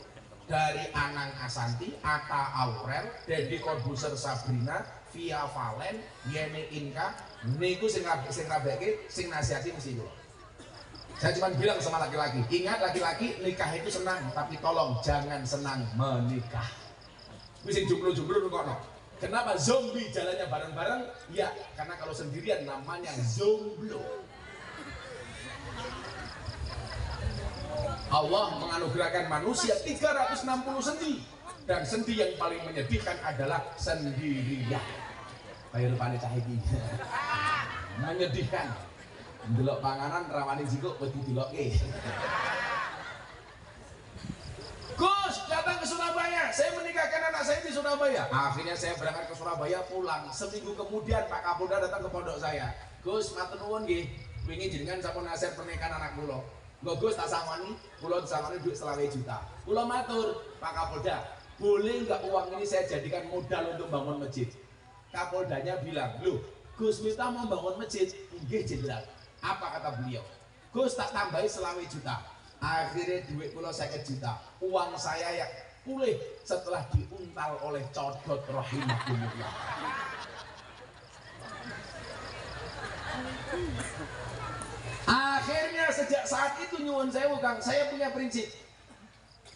Dari Anang Asanti, Atta Aurel, Deddy Corbuzier Sabrina, Via Valen, Yeni Inka niku sing rabeke sing nasihati mesti kula. Saya cuma bilang sama laki-laki, ingat laki-laki nikah itu senang, tapi tolong jangan senang menikah. Wis sing jomblo-jomblo ngono. Kenapa zombie jalannya bareng-bareng? Ya, karena kalau sendirian namanya jomblo. Allah menganugerahkan manusia 360 sendi, dan sendi yang paling menyedihkan adalah sendirian. Kayak rupane cah iki. Menyedihkan. Ndelok panganan rawani jiko wedi dilokke. Gus, datang ke Surabaya. Saya menikahkan anak saya di Surabaya. Akhirnya saya berangkat ke Surabaya, pulang. Seminggu kemudian Pak Kapolda datang ke pondok saya. Gus, matur nuwun nggih. Wingi jenengan sampun nasihat pernikahan anak kula. Nggak Gus, tak sangoni, kula disangoni duit 20 juta. Kula matur, Pak Kapolda, boleh nggak uang ini saya jadikan modal untuk bangun masjid? Kapoldanya bilang, loh, Gus Miftah mau bangun masjid? Nggih jenderal. Apa kata beliau? Gus, tak tambahi 20 juta. Akhirnya duit kula 50 juta. Uang saya yang pulih setelah diuntal oleh codot rahimahumullah. Akhirnya sejak saat itu nyuwun sewu Kang, saya punya prinsip.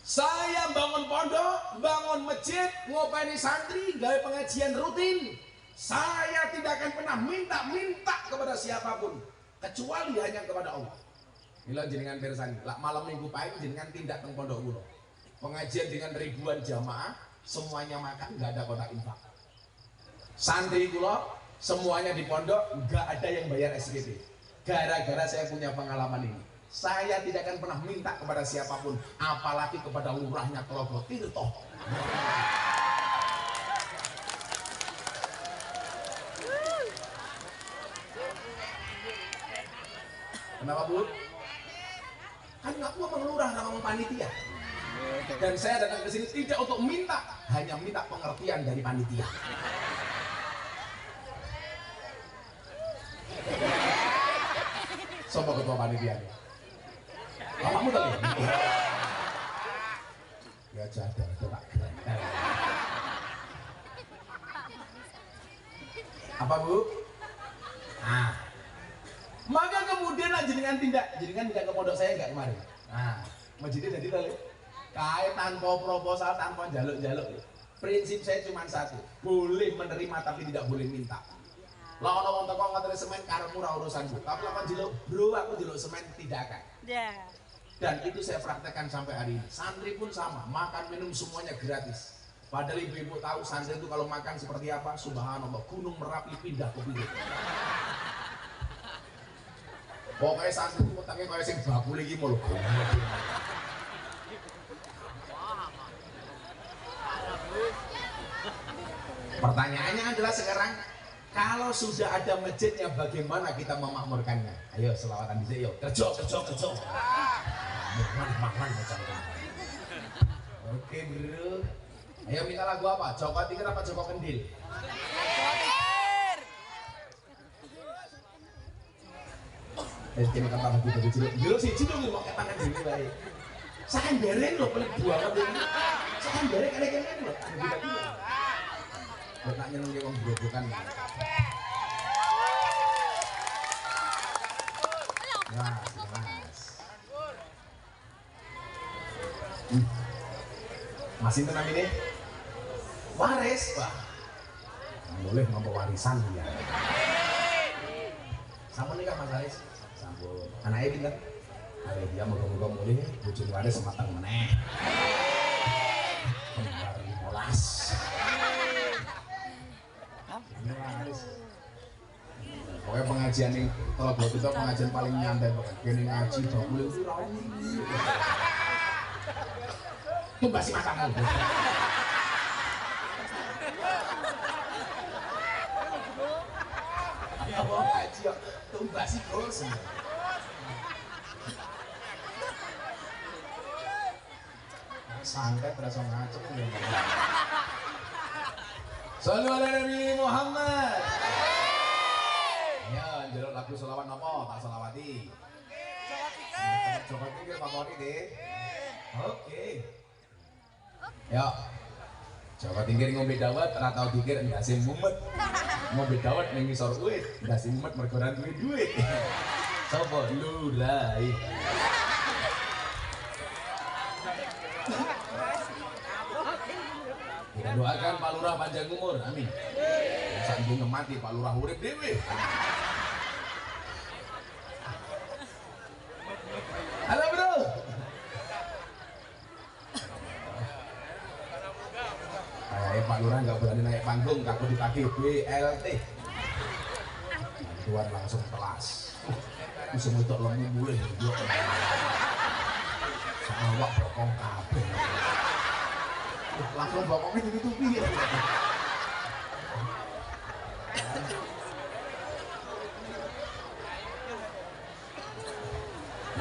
Saya bangun pondok, bangun masjid, ngopeni santri, gawe pengajian rutin. Saya tidak akan pernah minta kepada siapapun, kecuali hanya kepada Allah. Mila jenengan pirsani, lak malam minggu pagi jenengan tindak teng pondok kula. Pengajian dengan ribuan jamaah, semuanya makan, nggak ada kotak infak. Santri kula semuanya di pondok, nggak ada yang bayar SPP. Gara-gara saya punya pengalaman ini, saya tidak akan pernah minta kepada siapapun, apalagi kepada lurahnya Tlogo Tirto. Kenapa Bu? Kan nggak ngomong lurah, nggak ngomong panitia. Dan saya datang ke sini tidak untuk minta, hanya minta pengertian dari panitia. Sopo ketua panitia? Bapakmu tadi? Ya jadar, coba. Apa Bu? Ah. Maka kemudian jenengan tidak ke pondok saya enggak kemarin. Nah, masjidnya jadi tadi kait tanpa proposal, tanpa jaluk-jaluk. Prinsip saya cuma satu, boleh menerima tapi tidak boleh minta. Lah ono wong teko ngateri semen karepmu ora urusanku. Tapi lawan jeluk, bro aku jeluk semen tidak akan. Dan itu saya praktekkan sampai hari ini. Santri pun sama, makan minum semuanya gratis. Padahal ibu-ibu tahu santri itu kalau makan seperti apa, subhanallah, gunung Merapi pindah ke pinggir. Pokoknya santri itu utangnya kayak sing bakul iki mulu. Pertanyaannya adalah sekarang, kalau sudah ada masjidnya bagaimana kita memakmurkannya? Ayo selawatan dhisik yo. Kerja. Makan macam. Oke, Bro. Ayo minta lagu apa? Joko Tingkir apa Joko Kendil? Kini kata bagi jeruk sih nih mau ketangan sini baik. Saya bereng loh pelik buah apa ini? Saya bereng kene loh. Nak nyeneng ke wong grobokan. Nah, Mas. Masih tenang ini? Waris, Pak. Boleh ngomong warisan ya. Sampun nikah Mas Haris? Sampun. Anaknya pinter? Kalau dia moga-moga mulih, bujur waris sematang meneh. Kembar 15. Pokoknya pengajian ini, kalau buat itu pengajian paling nyantai banget. Gini ngaji, bakul itu rawi. Tumbasi matamu. Ya mau ngaji, tumbasi terus. santet rasa ngacem ya. Sallu ala Nabi Muhammad. Ya, njaluk lagu selawat napa? Tak selawati. Coba pikir favorit deh. Oke. Ya. Coba tinggal ngombe dawet, ora tau pikir ndase mumet. Ngombe dawet ning ngisor uwit, ndase mumet mergo ora duwe duit. Sopo lurai. Kita doakan Pak Lurah panjang umur, amin. Sandung mati Pak Lurah urip dhewe. Halo bro. Pak Lurah nggak berani naik panggung, takut ditagih BLT. Tuan langsung kelas. Bisa untuk lemu boleh juga. Sama wak bokong kabeh. Langsung bokongnya ditutupi ya.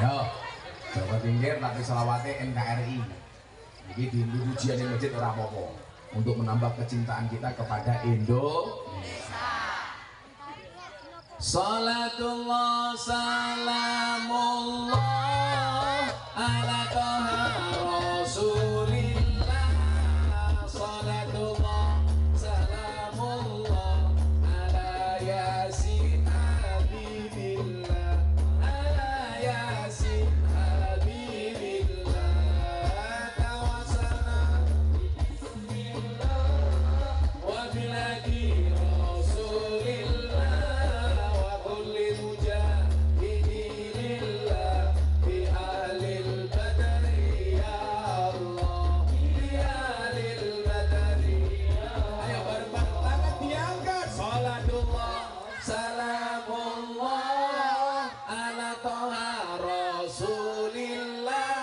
Yo, coba pinggir tapi selawatnya NKRI. Jadi di ujian yang masjid ora apa-apa. Untuk menambah kecintaan kita kepada Indonesia. Salatullah salamullah ala toha rasulillah. Salatullah salamullah ala yasin habibillah. Ala yasin habibillah. Tawasana wabiladi rasulillah wa kulli mujahidillah bi ahlil badri ya Allah, bi ahlil badri. Ayo bareng tangan diangkat. Salatullah salamullah ala toha rasulillah.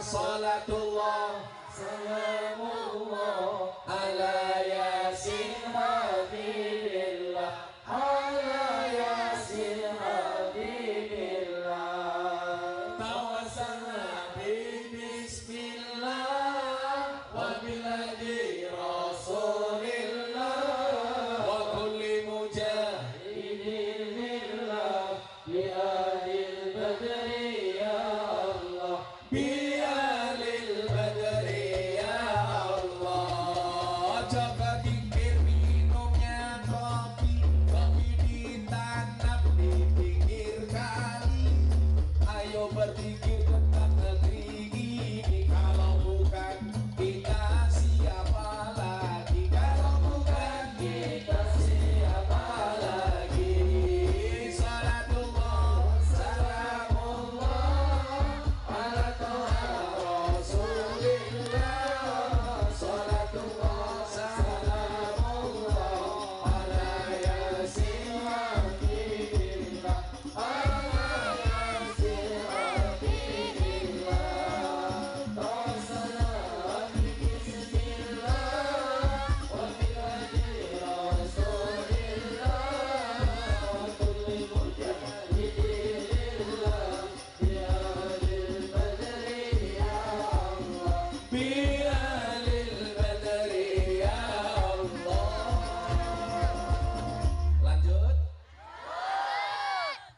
Salatullah salamullah ala yasin habibillah. Ala yasin habibillah. Tawassalna bismillah wa biladi rasulillah wa kulli mujahidillah bi ahlil badri ya Allah, bi ahlil badri ya Allah. Coba pikir minumnya kopi, kopi ditanam di pinggir kali. Ayo berpikir tentang negeri ini. Kalau bukan kita siapa lagi? Kalau bukan kita siapa lagi? Salatullah salamullah ala toha rasulillah. Salatullah salamullah ala yasin habibillah. Ala yasin habibillah. Tawassalna bismillah wa biladi rasulillah wa kulli mujahidillah bi ahlil badri ya Allah, bi ahlil badri ya Allah. Lanjut.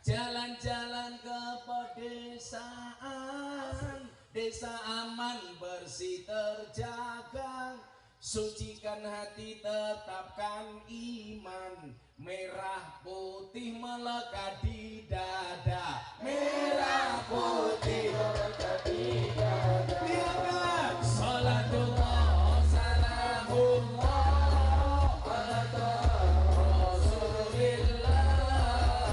Jalan-jalan ke pedesaan, desa aman bersih terjaga. Sucikan hati, tetapkan iman. Merah putih melekat di dada. Merah putih melekat di dada. Lihatkan. Salatullah salamullah ala toha rasulillah.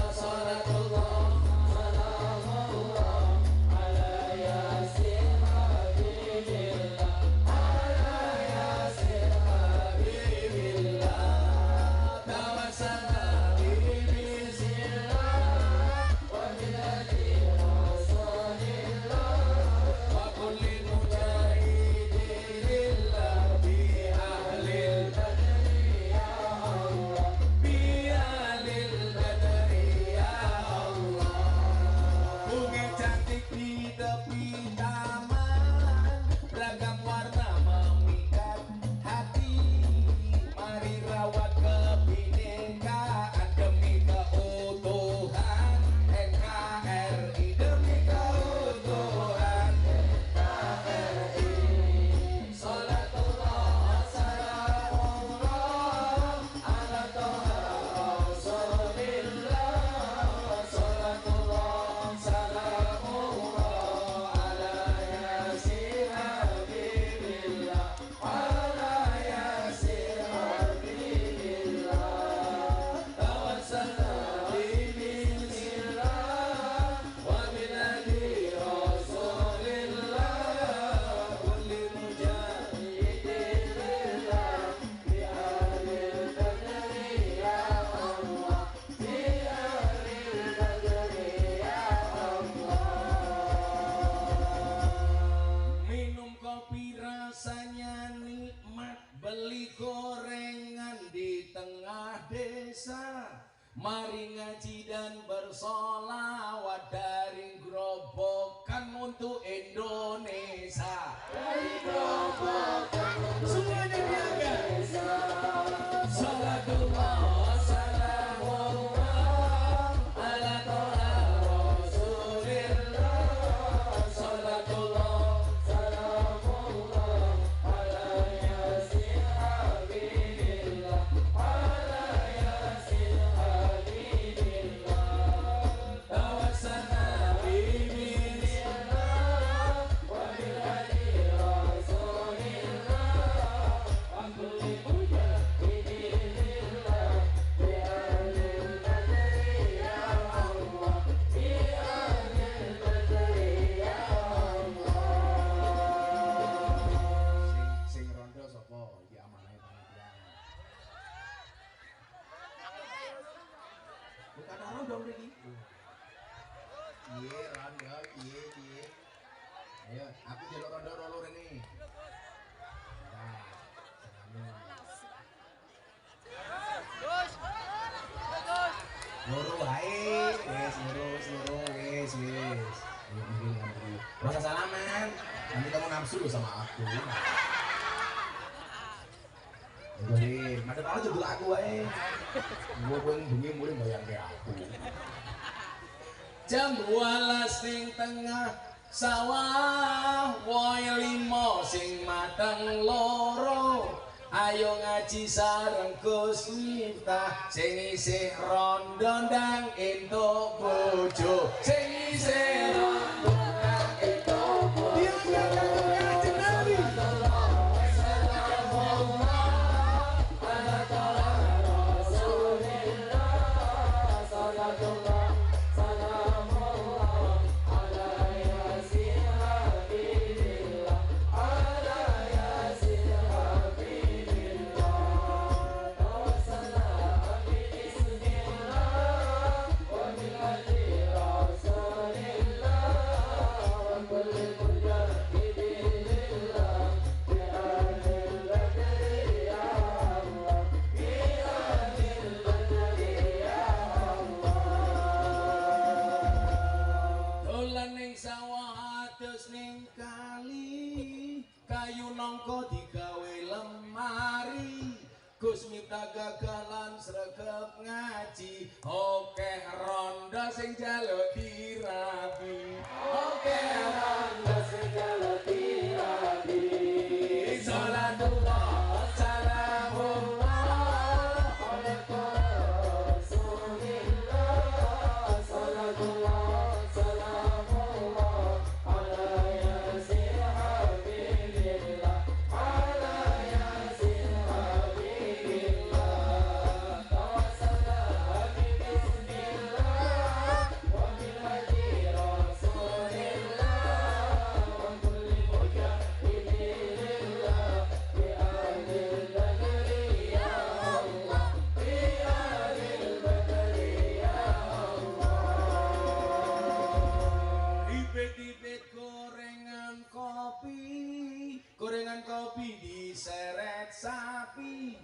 Salatullah salamullah ala yasin habibillah. Ala yasin habibillah. Tawassalna bismillah wa Mari ngaji dan bersolawat dari gerobokan untuk Indonesia. Dari gerobokan semuanya diangkat. Salatullah, salamullah ala toha rasulillah. Salatullah, salamullah ala yasin habibillah. Ayo, aku jaluk rondo-rondo ini. Loro wae, wis loro wis. Rasa salaman, nanti kamu nafsu sama aku. Jadi, madep aku jebul aku wae. Gua bengi mulai bayang kayak aku. Jam 12 ning tengah sawah, woy 5 sing mateng loro. Ayo ngaji sareng Gus Miftah, sing isih rondo ndang entuk bojo, sing isih rondo ndang entuk bojo. Kanjeng Nabi. Gus Miftah gagalan sregep ngaji, oke ronda sing jaluk dirabi, oke ronda sing jaluk dirabi. Salatullah, salamullah ala rasulillah. Salatullah, salamullah ala yasin habibillah. Gorengan kopi diseret sapi,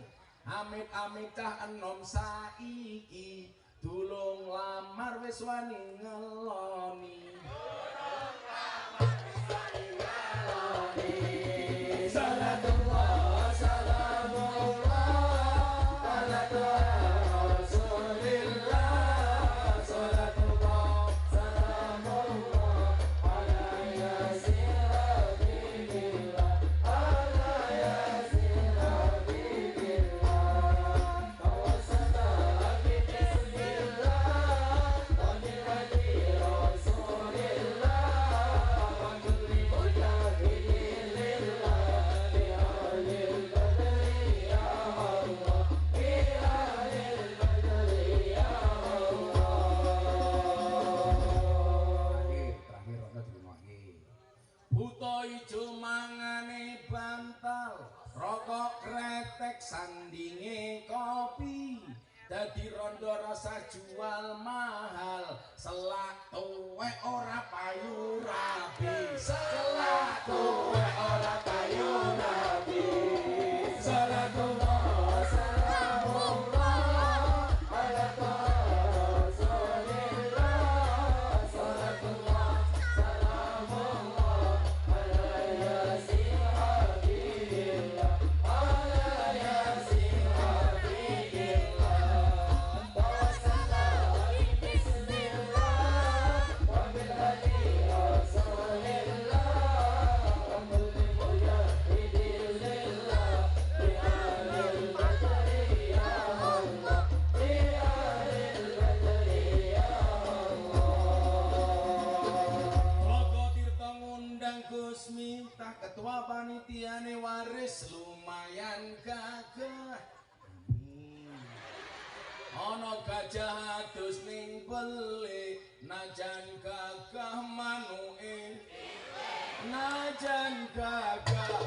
amit-amit cah enom saiki, tulung lamar wis wani ngeloni. Salatullah, salamullah ala rasulillah. Salatullah, salamullah ala yasin habibillah. Buta ijo mangane bantal, rokok kretek sandinge kopi. Dadi rondo rasa jual mahal, selak tuwek ora payu rabi. Selak tuwek ora payu rabi. Salatullah, salamullah ala wis lumayan gagah. Ana gajah adus ning beli, najan gagah manuke, najan gagah.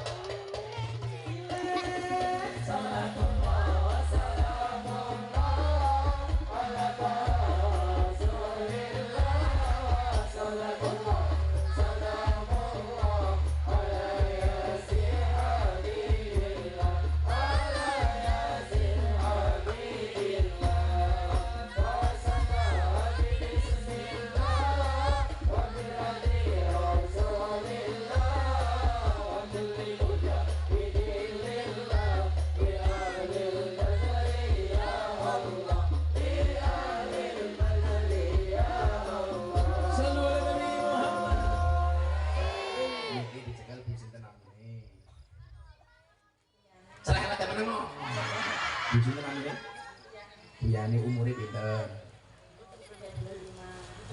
Buyane umure pinten?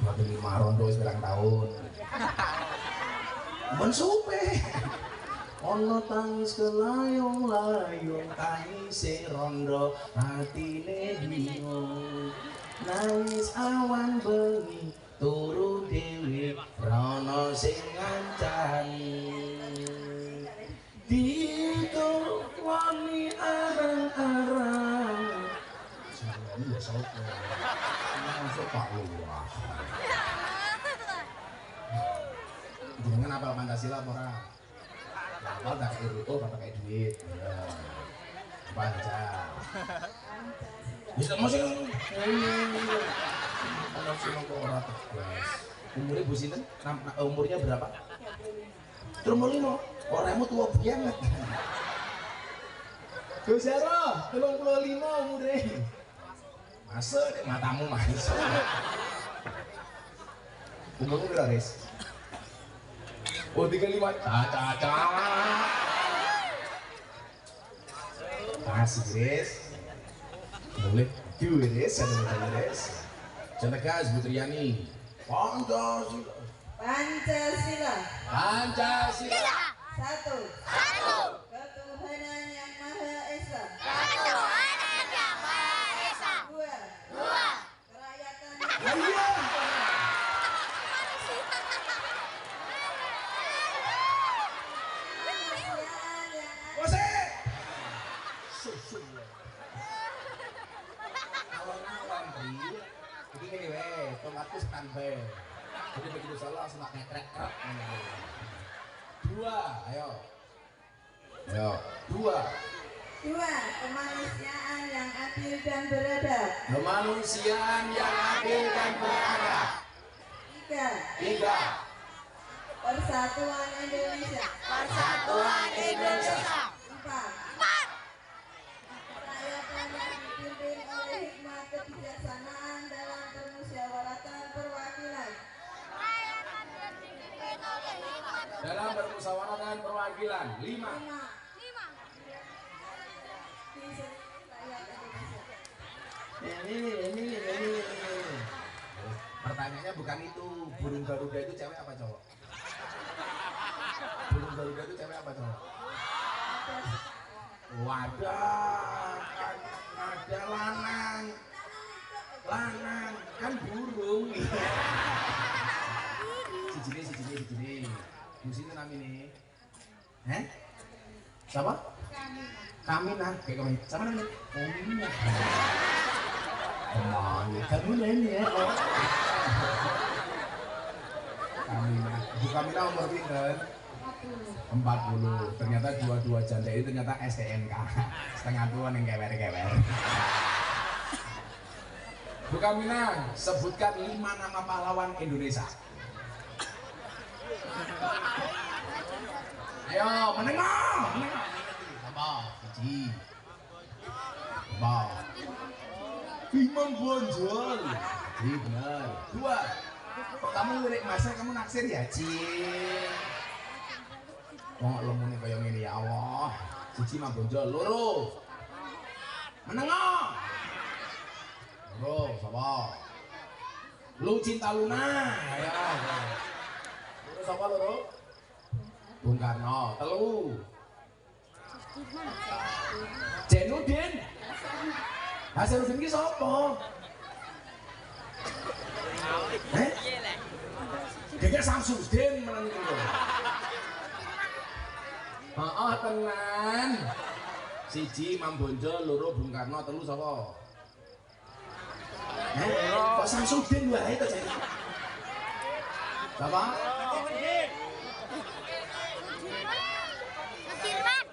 25 rondo sekarang tahun. Men supe. Ana tangis kelayung-layung tangise rondo atine bingung. Nangis awan bengi turu dhewe rono sing ngancani. Ditur wani arang-arang. Iya sopo. Masuk Pak Lurah. Jenengan apal Pancasila apa ora? Apal tak kayak ruko apa kayak duit. Ya. Baca. Bisa masih ana sing kok ora tegas. Umurnya Bu sinten? Umurnya berapa? 35. Orangmu tua banget. Gus Jaro, 35 umurnya. Masa deh matamu mas. Umurmu berapa Riz? Oh 35. Caca. Masih Riz. Boleh. Duit Riz, ada Riz. Jangan tegas Bu Triani. Pancasila. Pancasila. Pancasila. Satu. Ketuhanan yang Maha Esa. Ketuhanan yang Maha Esa. Dua. Kerakyatan. Ayo. Ini weh, tomatku standby. Jadi begitu salah langsung krek. Dua, ayo. Dua. Kemanusiaan yang adil dan beradab. Kemanusiaan yang adil dan beradab. Tiga. Persatuan Indonesia. Persatuan Indonesia. Empat. Kerakyatan yang dipimpin oleh hikmat kebijaksanaan dalam permusyawaratan perwakilan. Dalam bermusyawarah dan perwakilan. 5. Ini. Pertanyaannya bukan itu. Burung Garuda itu cewek apa cowok? Burung Garuda itu cewek apa cowok? Wadah, ada lanang kan burung. Sijine. Musine namine. Siapa? Kamina. Kayak kami. Sama namanya? Kamina. Kamina ini ya. Kamina. Bu Kamina umur pinten? 40. Ternyata dua janda itu ternyata STNK. Setengah tua yang kewer-kewer. Bu Kamina, sebutkan 5 nama pahlawan Indonesia. Ayo, menengah. Apa? Siji. Apa? Imam Bonjol. Iya benar. 2. Kok kamu lirik masa kamu naksir ya, Cing? Wong lemune kaya ngene ya Allah. Siji Imam Bonjol, loro. Menengah. Loro, sapa? Lu Cinta Luna. Ayo. Loro sapa loro? Bung Karno. 3. Jenudin. Hasanuddin ki sapa? Gegek Samsudin menang itu. Heeh tenan. Siji Imam Bonjol, loro Bung Karno, telu sapa? Kok Samsudin wae to jadi? Sapa? Firman.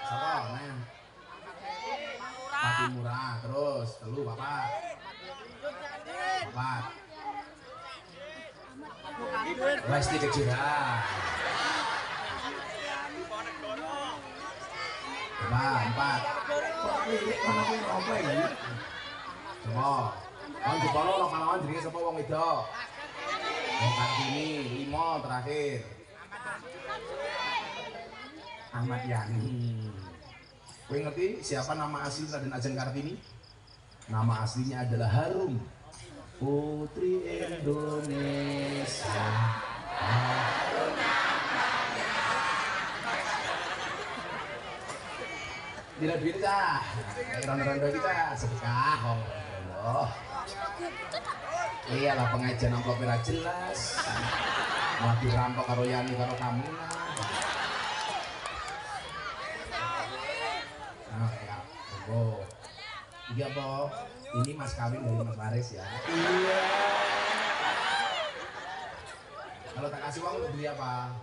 Sapa? Nah. Pati Murah, terus telu Bapak. Bapak. Lesti Kejora. Coba, 4. Kok lirik kono kuwi apa iki? Coba. Wong Jepara ora kalawan jenenge sapa wong wedok? Wong Kartini, 5 terakhir. Ahmad Yani. Kowe ngerti siapa nama asli Raden Ajeng Kartini? Nama aslinya adalah Harum Putri Indonesia. Tidak bisa, rondo-rondo kita sedekah, rondo. Iyalah pengajian amplop merah jelas. Malah dirampok karo Yani karo Kamina. Nah ya, tunggu. Iya po, ini mas kawin dari Mas Faris ya. Iya. Kalau tak kasih uang beli apa?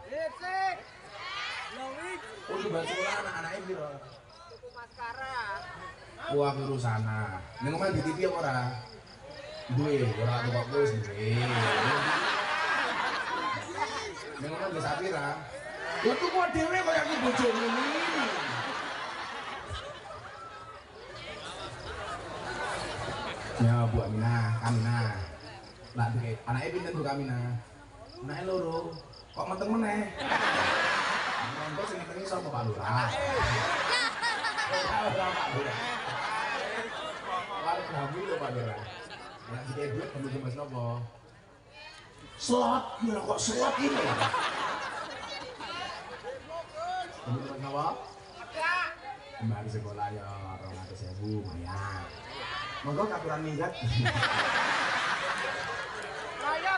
Oh, itu baju anak-anaknya biro. Wah biru sana. Neng omah di TV apa ora? Duwe, ora tukok wis duwe. Neng omah wis sapira? Yo tuku dhewe kaya aku bojone iki. Ya Bu Aminah, Aminah. Lah duwe anake pinten Bu Aminah? Anake loro. Kok meteng meneh? Nonton sing ngetengi sapa Pak Lurah? Lalu kamu lho Pak Lurah. Nek dikek duit kamu Mas napa? Slot, ya kok slot iki lho. Kamu Mas napa? Kembali sekolah ya 200.000 lumayan. Monggo katuran minggat. Kaya.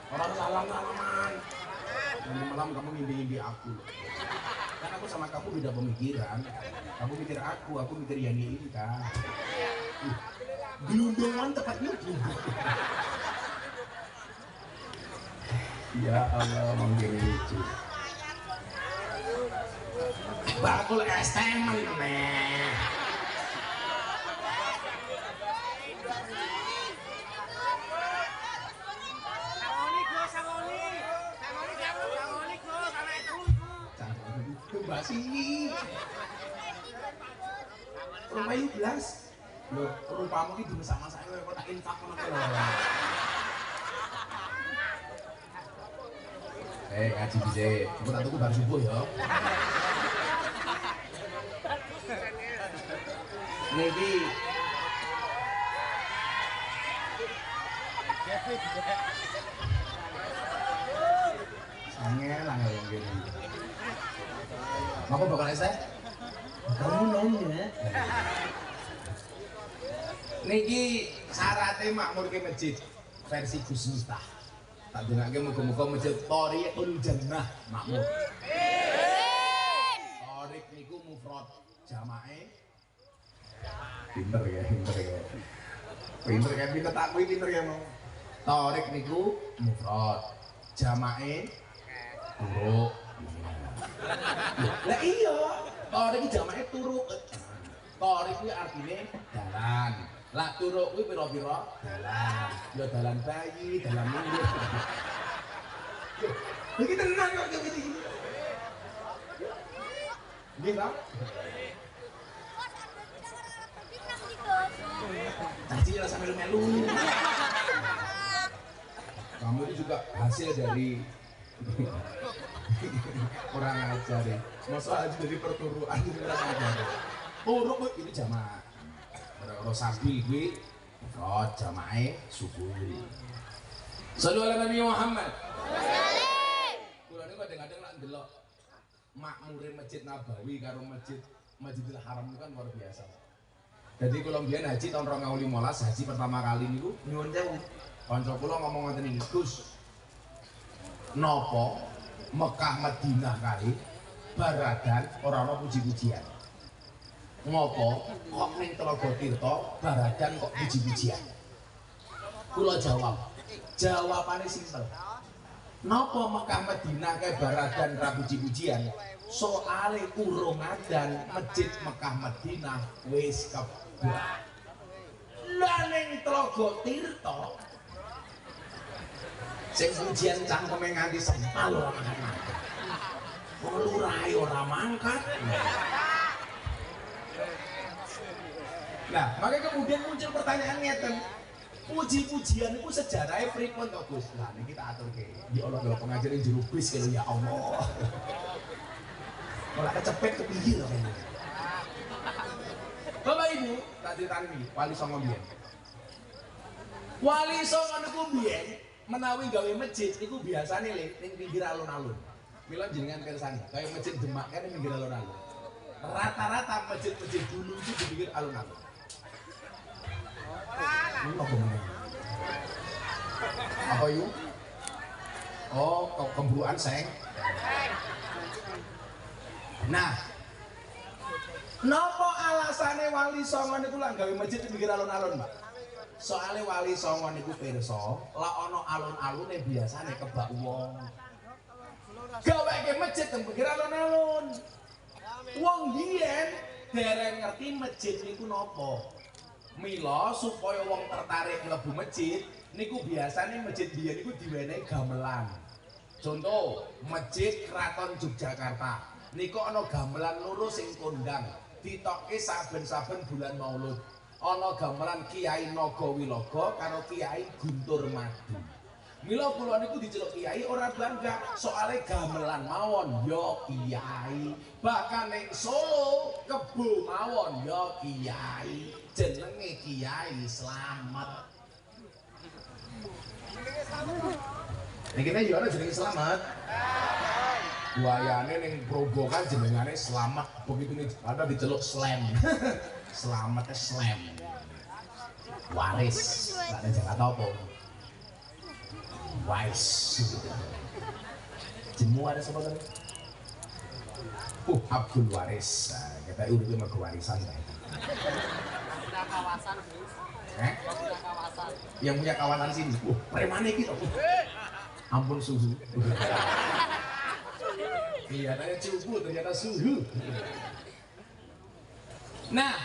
Orang salam-salaman. Nanti malam kamu mimpi-mimpi aku. Kan aku sama kamu beda pemikiran. Kamu mikir aku mikir Yani ini kan. Gelundungan tepatnya gitu. Ya Allah, manggil lucu. Bakul es teh meneh. Mbak sini rumah 11 loh, rupamu itu masak-masak kok tak infak sama kalo ngaji bisa aku tak tunggu baru subuh ya Niki angel yang gini apa bakal saya? Kamu nanya. Niki syaratnya makmur ke masjid versi Gus Miftah. Tak dengarke muga-muga masjid Thoriqul Jannah makmur. Thoriq niku mufrad jamae. Pinter ya. Pinter tak kuwi pinter ya mau. Thoriq niku mufrad jamae turuk. Lah iya, Thoriq iki jamake turuk. Thoriq kuwi artine dalan. Lah turuk kuwi pira-pira dalan. Ya dalan bayi, dalan mundur. Iki tenan kok iki. Nggih, Pak. Caci rasa melu-melu. Kamu itu juga hasil dari kurang ajar ya. Masa aja dari perturuan itu kurang ajar. Turuk ini jamaah. Ora sabi kuwi rot jamaah subuh. Sallu ala Nabi Muhammad. Kula niku kadang-kadang nak ndelok makmure Masjid Nabawi karo Masjidil Haram itu kan luar biasa. Jadi kalau mbiyen haji tahun 2015 haji pertama kali niku nyuwun sewu. Kanca kula ngomong ngoten iki, Gus. Napa Mekah Madinah kali baradan ora ana puji-pujian. Ngopo kok ning Tlaga Tirta baradan kok puji-pujian? Kula jawab. Jawabane simpel. Napa Mekah Madinah kae baradan ra puji-pujian? Soale urung adan masjid Mekah Madinah wis kebak. Lah ning Tlaga Tirta sing pujian cangkeme nganti sempal ora mangkat. Wong lurahe ora mangkat. Nah, makanya kemudian muncul pertanyaan ngeten. Puji-pujian itu sejarahnya pripun to, Gus? Lah niki kita aturke. Ya Allah, kalau pengajian jero bis kene ya Allah. Ora kecepet kepiye lho kene. Bapak Ibu, tak critani Wali Songo biyen. Wali Songo niku biyen menawi gawe masjid iku biasane le ning pinggir alun-alun. Mila jenengan kersane, kaya masjid Demak kan ning pinggir alun-alun. Rata-rata masjid-masjid dulu itu di pinggir alun-alun. Ini apa namanya? Apa yuk? Oh, kemburuan seng. Nah, nopo alasane Wali Songo niku lah gawe masjid di pinggir alun-alun, Pak? Soale Wali Songo niku pirsa, lah ana alun-alune biasane kebak wong. Gaweke masjid teng pinggir alun-alun. Wong biyen dereng ngerti masjid niku napa. Mila supaya wong tertarik mlebu masjid niku biasane masjid biyen niku diwenehi gamelan. Contoh, Masjid Kraton Yogyakarta. Niku ana gamelan loro sing kondang, ditokke saben-saben bulan Maulud. Ana gamelan Kiai Nagawilaga karo Kiai Guntur Madu. Mila kula niku diceluk kiai ora bangga soale gamelan mawon ya kiai. Bahkan ning Solo kebo mawon ya kiai. Jenenge Kiai Slamet. Niki nek yo ana jenenge Slamet. Buayane ning Probokan jenengane Slamet. Begitu nih ada diceluk Slam. Slametnya Slam. Waris. Lah ning Jakarta apa? Wise. Jemu ada siapa tadi? Abdul Waris. Nah, kita urutnya mergo warisan kan. Punya kawasan, punya kawasan. Yang punya kawasan sini. Premane gitu. Ampun suhu. Iya, tanya cupu ternyata suhu. Nah,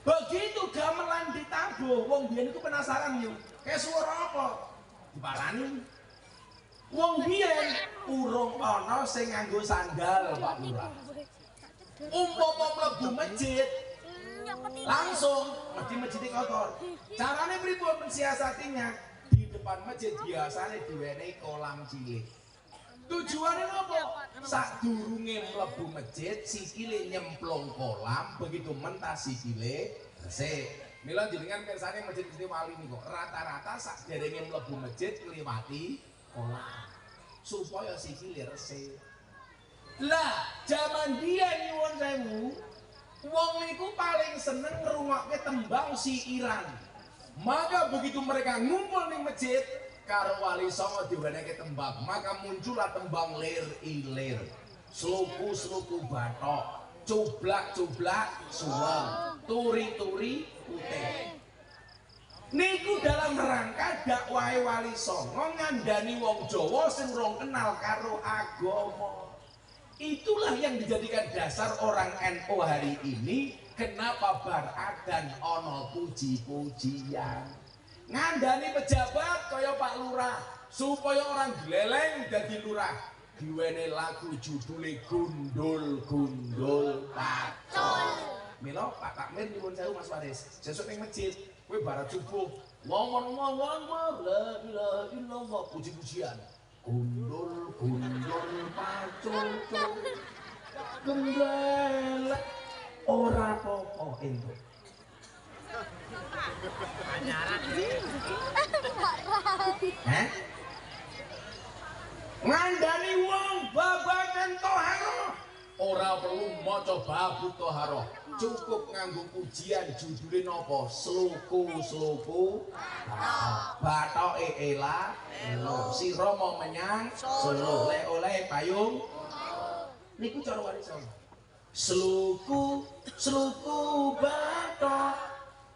begitu gamelan ditabuh, wong biyen itu penasaran yuk. Kayak suara apa? Diparani. Wong biyen urung ana sing nganggo sandal, Pak Lurah. Umpama mlebu masjid langsung masjid kotor. Carane pripun mensiasatinya? Di depan masjid biasanya diwenehi kolam cilik. Tujuannya apa? Sadurunge mlebu masjid sikile nyemplung kolam, begitu mentas sikile resik. Mila jenengan kersane masjid-masjid wali niku rata-rata sakderenge mlebu masjid ngliwati kolam supaya sikile resik. Lah, zaman biyen nyuwun sewu, wong niku paling seneng ngrungokke tembang siiran. Maka begitu mereka ngumpul ning masjid karo Wali Songo diwenehke tembang, maka muncullah tembang lir ilir, sluku-sluku bathok, cublak-cublak suweng, turi-turi putih. Niku dalam rangka dakwahe Wali Songo ngandani wong Jawa sing rong kenal karo agama. Itulah yang dijadikan dasar orang NU hari ini. Kenapa baradan ono puji-pujian? Ngandani pejabat kaya Pak Lurah supaya orang gleleng dadi lurah. Diwene lagu judule Gundul-gundul Pacul. Mila Pak Takmir nyuwun sewu Mas Waris, sesuk ning masjid kowe barat subuh ngomong la ilaha illallah puji-pujian. Gundul-gundul Pacul. Gemblelek ora apa-apa entuk. Ngandani wong babagan toharo ora perlu maca bab thaharah, cukup nganggo pujian judule napa? Sluku bathoke ela sira mau menyang Solo lek oleh payung niku cara warisan. Sluku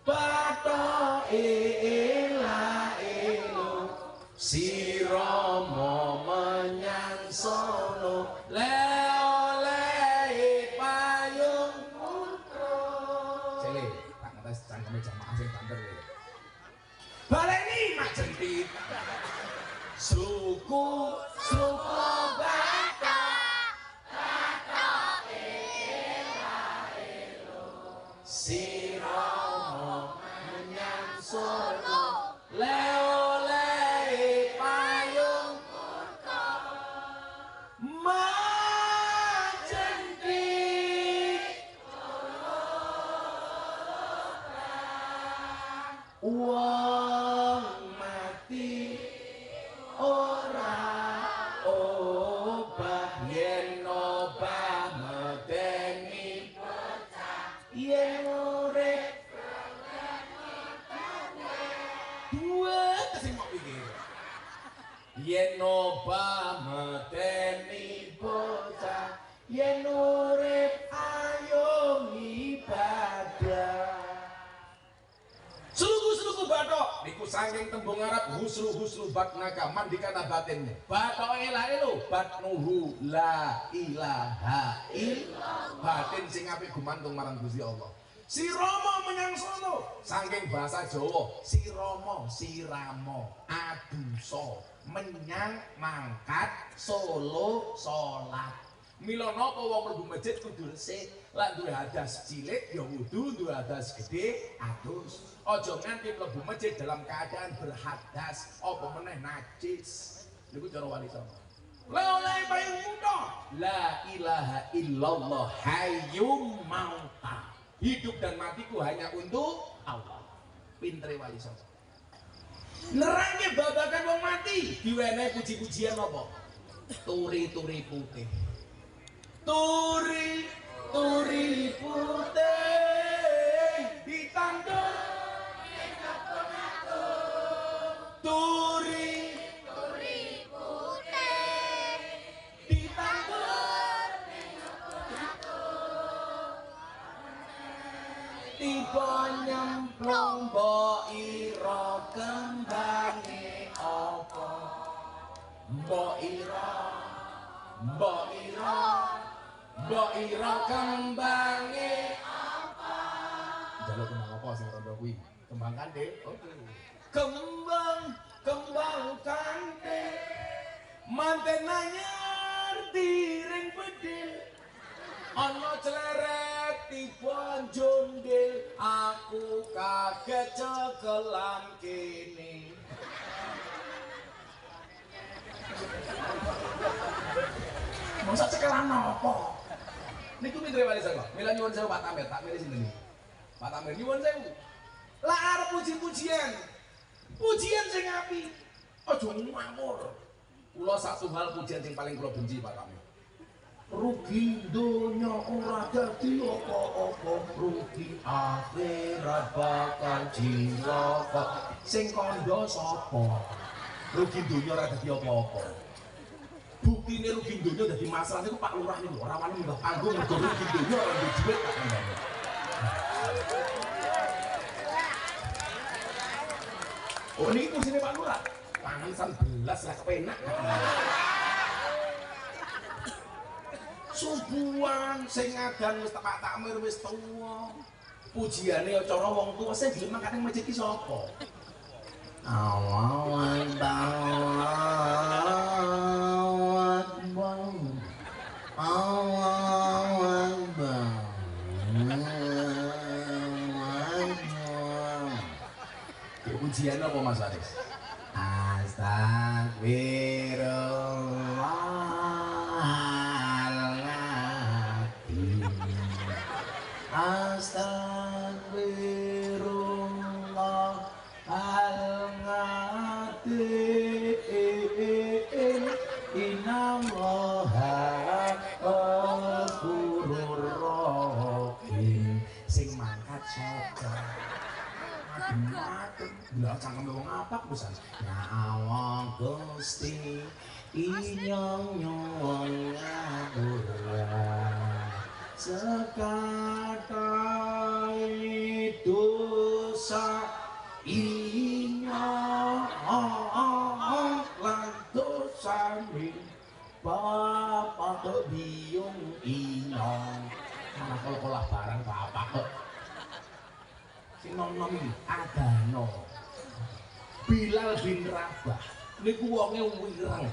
bathoke ela sira mau menyang Solo lek oleh payung putra. Cele, tak ngetes cangkeme jamaah sing banter ya. Baleni mak jentit. Sluku bathoke sira mau menyang Solo lek oleh payung putra. Wong mati ora obah yen obah medeni bocah yen urip duwe sing mau pikir yen obah medeni bocah yen urip ayo ibadah. Sluku bathok niku saking tembung Arab husru batnaka mandikana batinmu. Bathok elae lho batnuhu la ilaha illallah. Batin sing apik gumantung marang Gusti Allah. Si Rama menyang Solo saking bahasa Jawa si Rama siramo adusa menyang mangkat Solo salat. Mila napa wong mlebu masjid kudu resik, lan duwe hadas cilik ya wudu, duwe hadas gede adus. Aja nganti mlebu masjid dalam keadaan berhadas apa meneh najis. Niku cara wali songo. La oleh payung muda, la ilaha illallah hayyum mauta. Hidup dan matiku hanya untuk Allah. Pintere wali songo. Nerange babagan wong mati diwenehi puji-pujian apa? Turi-turi putih. Turi putih ditandur turi putih ditandur tiba nyemplung mbok ira kembange apa mbok ira kembange apa? Jaluk kembang apa sing rondo kuwi? Kembang kandhe. Oke. Kembang kandhe. Manten anyar tiring bedil. Ana cleret tiba jondil, aku kaget cekelan kene. Masa cekelan apa? Niku pintere wali songo. Mila nyuwun sewu Pak Tamir, tak milih sinten iki. Pak Tamir nyuwun sewu. Lah arep puji-pujian. Pujian sing apik. Aja ngawur. Kula satu hal pujian sing paling kula benci Pak Tamir. Rugi donya ora dadi apa-apa, rugi akhirat bakal cilaka. Sing kandha sapa? Rugi donya ora dadi apa-apa. Buktine rugi donya dadi masalah niku Pak Lurah niku ora wani mbah panggung mergo rugi donya ora duwe dhuwit tak kandhane. Oh niki kursine Pak Lurah. Pangasan belas lah kepenak. Subuhan sing ngadan wis Pak Tamir wis tuwa. Pujiane cara wong tuwa sing gelem mangkat ning masjid ki sapa? Allahu Akbar. Pujian apa Mas Aris? Astagfirullahaladzim. Astagfirullahaladzim. Innallaha ghafurur Matem, bila cangkem wong apa pisan. Ya Allah Gusti inyong nyuwun ngapura. Sekatai dosa inyong lan dosane bapak biung inyong. Mana kalau barang bapak kok si nom-nom ini Adano Bilal bin Rabah niku wonge wireng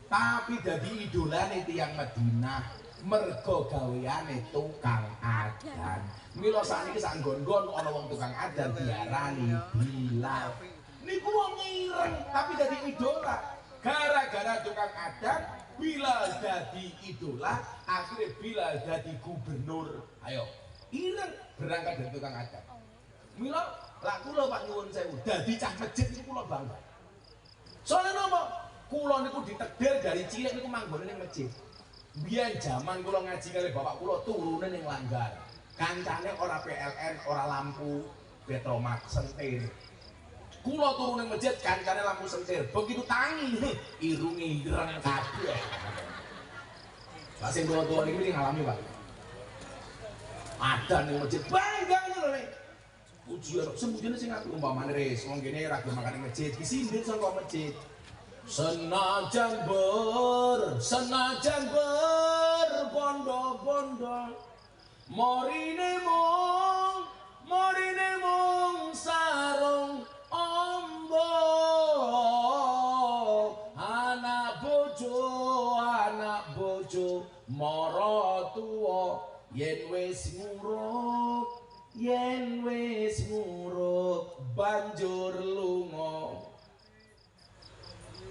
tapi dadi idolane tiyang Madinah mergo gaweane tukang adzan. Mila sakniki sak nggon-nggon ana wong tukang adzan diarani Bilal niku wonge ireng tapi dadi idola gara-gara tukang adzan Bilal dadi idola akhirnya Bilal dadi gubernur. Ayo ireng berangkat dari tukang adzan. Mila lak kula Pak nyuwun sewu dadi cah masjid niku kula bangga. Soale napa? Kula niku ditakdir dari cilik niku manggone ning masjid. Biyen jaman kula ngaji kali bapak kula turune ning Langgar. Kancane ora PLN, ora lampu Petromak sentir. Kula turu ning masjid kancane lampu sentir. Begitu tangi irunge ireng kabeh. Lah sing tua-tua niki ngalami, Pak. Ada ning masjid bangga ngono lho. Ujian sembunyiane sing aku umpamane res wong kene ra gelem makan ning masjid, disindit saka masjid. Senajan bondo-bondo morine mung sarung ombo anak bojo mara tuwa yen wis nguruk banjur lunga.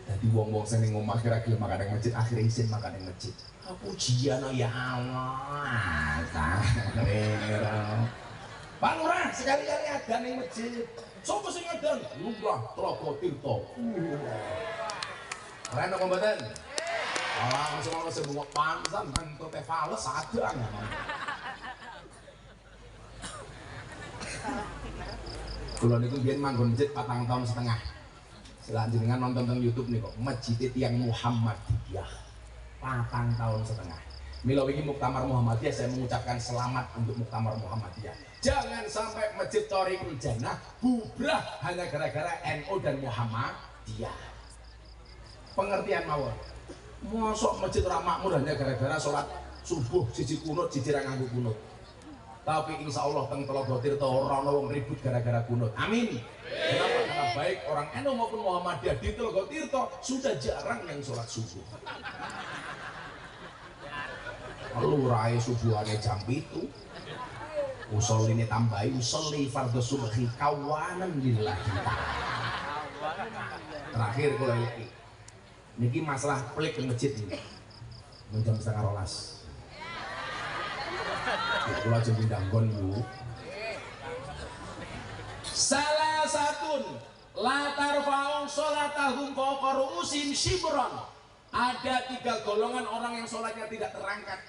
Dadi wong-wong sing ning omah kira gelem makan ning masjid akhire isin makan ning masjid. Pujian ya Allah. Pak Lurah sekali-kali adzan ning masjid. Sopo sing adzan? Lurah Tlaga Tirta. Keren kok mboten? Langsung semua pansan mantu teh fales adang. Kula niku biyen manggon masjid 4 tahun setengah. Selanjutnya nonton teng YouTube nih kok masjid yang Muhammadiyah 4 tahun setengah. Mila wingi Muktamar Muhammadiyah saya mengucapkan selamat untuk Muktamar Muhammadiyah. Jangan sampai masjid Thoriqul Jannah bubrah hanya gara-gara NU dan Muhammadiyah. Pengertian mawon. Mosok masjid ora makmur hanya gara-gara sholat subuh siji kunut siji ra nganggo kunut. Tapi insya Allah teng Tlaga Tirta ora ana wong ribut gara-gara kunut. Amin. Kenapa? Karena baik orang NU maupun Muhammadiyah di Tlaga Tirta sudah jarang yang sholat subuh. Lalu rai subuhane jam itu, usul ini tambahi usolli fardhu subhi kawanan lillahi ta'ala. Terakhir kalau niki masalah pelik di masjid ini, jam 11:30. Kula jeneng danggon Bu. Salah satu latar faung sholatahum fawqa ru'usim shibron. Ada 3 golongan orang yang sholatnya tidak terangkat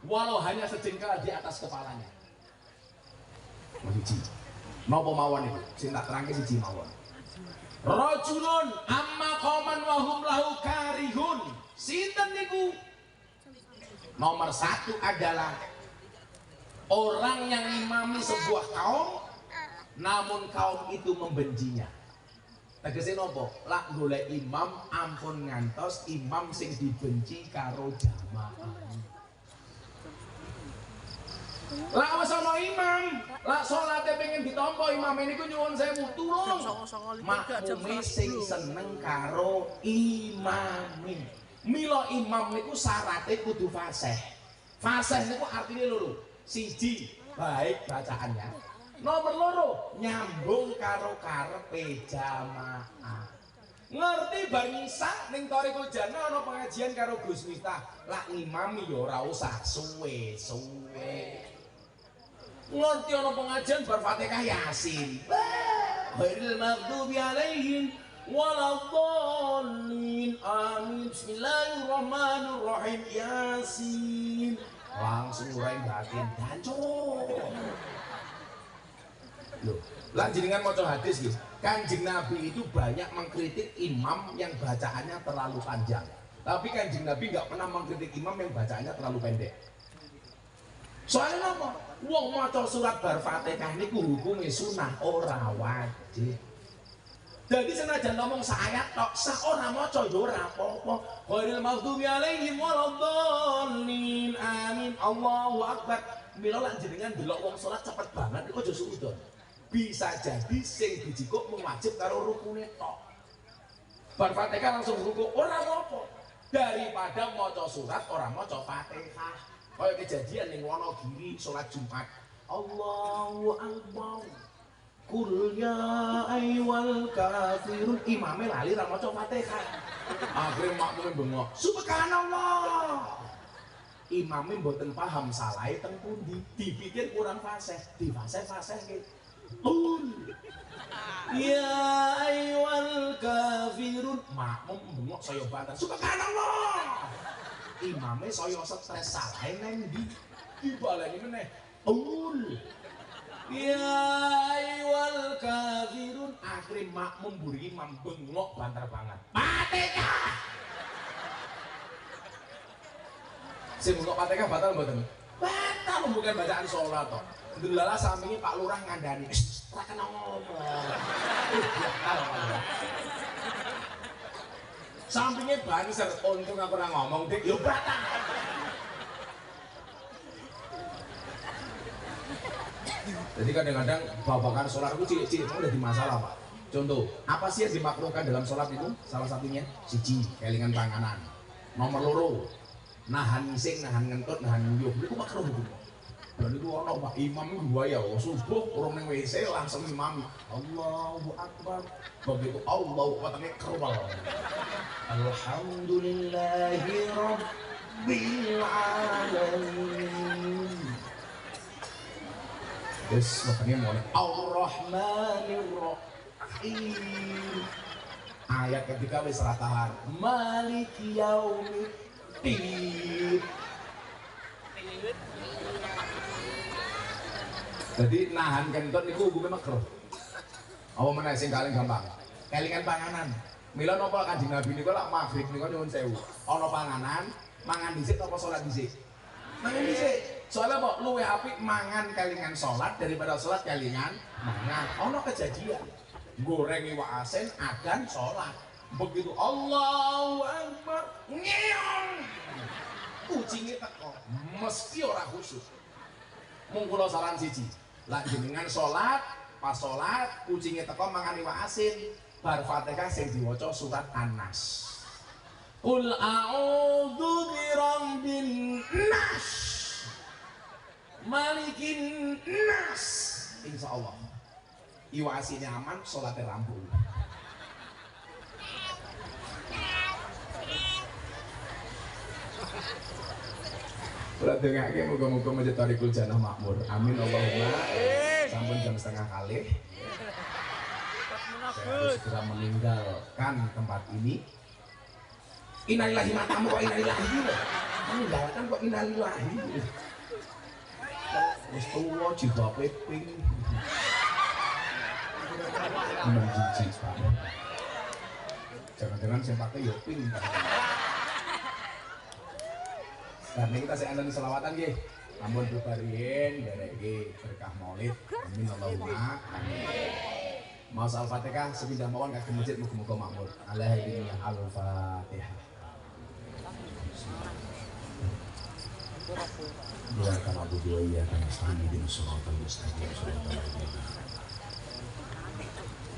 walau hanya sejengkal di atas kepalanya. Siji. Napa mawon itu? Sing tak terangke siji mawon. Rajulun amma qauman wa hum lahu karihun. Sinten niku? Nomor 1 adalah orang yang imami sebuah kaum namun kaum itu membencinya. Tegese nopo? Lak golek imam ampun ngantos imam sing dibenci karo jamaah. Lak wis ana imam, lak salate pengen ditampa imam niku nyuwun sewu tulung. Makmume sing seneng karo imame. Mila imam niku syaraté kudu fasih. Fasih niku artine loro. Siji, baik bacaannya. Nomor loro, nyambung karo karepe jamaah. Ngerti bar ngisak ning Thoriqul Jannah ana pengajian karo Gus Miftah. Lak ngimami ya ora usah suwe-suwe. Ngerti ana pengajian bar Fatihah Yasin. Ghairil maghdubi alaihim waladhdallin. Amin. Bismillahirrahmanirrahim. Yasin. Langsung urai batin dancur. Loh, lah jenengan maca hadis gitu. Kanjeng Nabi itu banyak mengkritik imam yang bacaannya terlalu panjang. Tapi Kanjeng Nabi nggak pernah mengkritik imam yang bacaannya terlalu pendek. Soalnya apa? Wong maca surat bar Fatihah niku hukume sunah ora wajib. Jadi senajan ngomong saayat tok sak ora maca yo ora apa-apa. Ghairil maghdubi alaihim waladdallin. Amin. Allahu akbar. Mila lan jenengan delok wong salat cepet banget iku aja suudon. Bisa jadi sing dijikuk mewajib karo rukune tok. Bar Fatihah langsung ruku ora apa-apa. Daripada maca surat ora maca Fatihah. Kaya kejadian ning Wonogiri salat Jumat. Allahu akbar. Qul ya ayyuhal kafirun. Imame lali ra maca Fatihah. Akhire makmume bengok. Subhanallah. Imame mboten paham salahe teng pundi. Dipikir kurang fasih, difasih-fasih ke. Ya ayyuhal kafirun. Makmum bengok saya banter. Subhanallah. Imame saya stres salahe nang ndi? Dibaleni meneh. Ya ayyuhal kafirun. Akhire makmum buri imam bengok banter banget. Fatihah. Sing bengok Fatihah batal mboten? Batal bukan bacaan salat to. Delala sampinge Pak Lurah ngandani. Ora kena ngomong. Sampinge banser, untung aku ora ngomong dik, yo batal. Jadi kadang-kadang babakan sholat itu cilik-cilik itu jadi masalah Pak. Contoh, apa sih yang dimakruhkan dalam sholat itu? Salah satunya, siji, kelingan panganan. Nomor loro, nahan ngising, nahan ngentut, nahan nguyuh. Itu makruh itu. Dan itu orang Pak Imam dua ya, subuh orang yang WC langsung imam. Allahu Akbar. Begitu Allahu Akbar kerbal. Alhamdulillahi Rabbil Alamin. Terus makanya mulai Ar-Rahmanir-Rahim. Ayat ketika wis ratahan Maliki Yaumiddin. Jadi nahan kentut niku hukumnya makruh. Apa meneh sing paling gampang? Kelingan panganan. Mila napa Kanjeng Nabi niku lak maghrib niku nyuwun sewu. Ana panganan, mangan dhisik apa salat dhisik? Mangan dhisik. Soalnya kok luwih apik mangan kelingan salat daripada salat kelingan mangan. Ana kejadian. Goreng iwak asin adan salat. Begitu Allahu Akbar, ngeong. Kucinge teko, mesti ora khusyuk. Mung kula saran siji. Lah jenengan salat, pas salat kucinge teko mangan iwak asin, bar Fatihah sing diwaca surat An-Nas. Qul a'udzu birabbin nas. Malikin nas. Insyaallah. Iwak asinnya aman, salatnya rampung. Kula dongake muga-muga masjid Thariqul Jannah makmur. Amin Allahumma. Sampun jam setengah kali. Saya harus segera meninggalkan tempat ini. Innalillahi matamu kok innalillahi. Meninggalkan kok innalillahi. Wis tuwa jilbabe ping. Menjijik Pak. Jangan-jangan sing pakai yo ping. Karena kita saya andani selawatan nggih. Ampun bubarin dereke berkah Maulid. Amin Allahumma. Amin. Maos Al-Fatihah sepindah mawon kagem masjid muga-muga makmur. Alhamdulillah Al-Fatihah. Ya kana budu ya kana sami suratul mustaqim suratul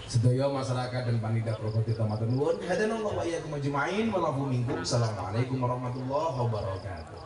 sedaya masyarakat dan panitia properti tamatun nuwun hadanallahu wa iyyakum ajmain wallahu minkum. Assalamualaikum warahmatullahi wabarakatuh.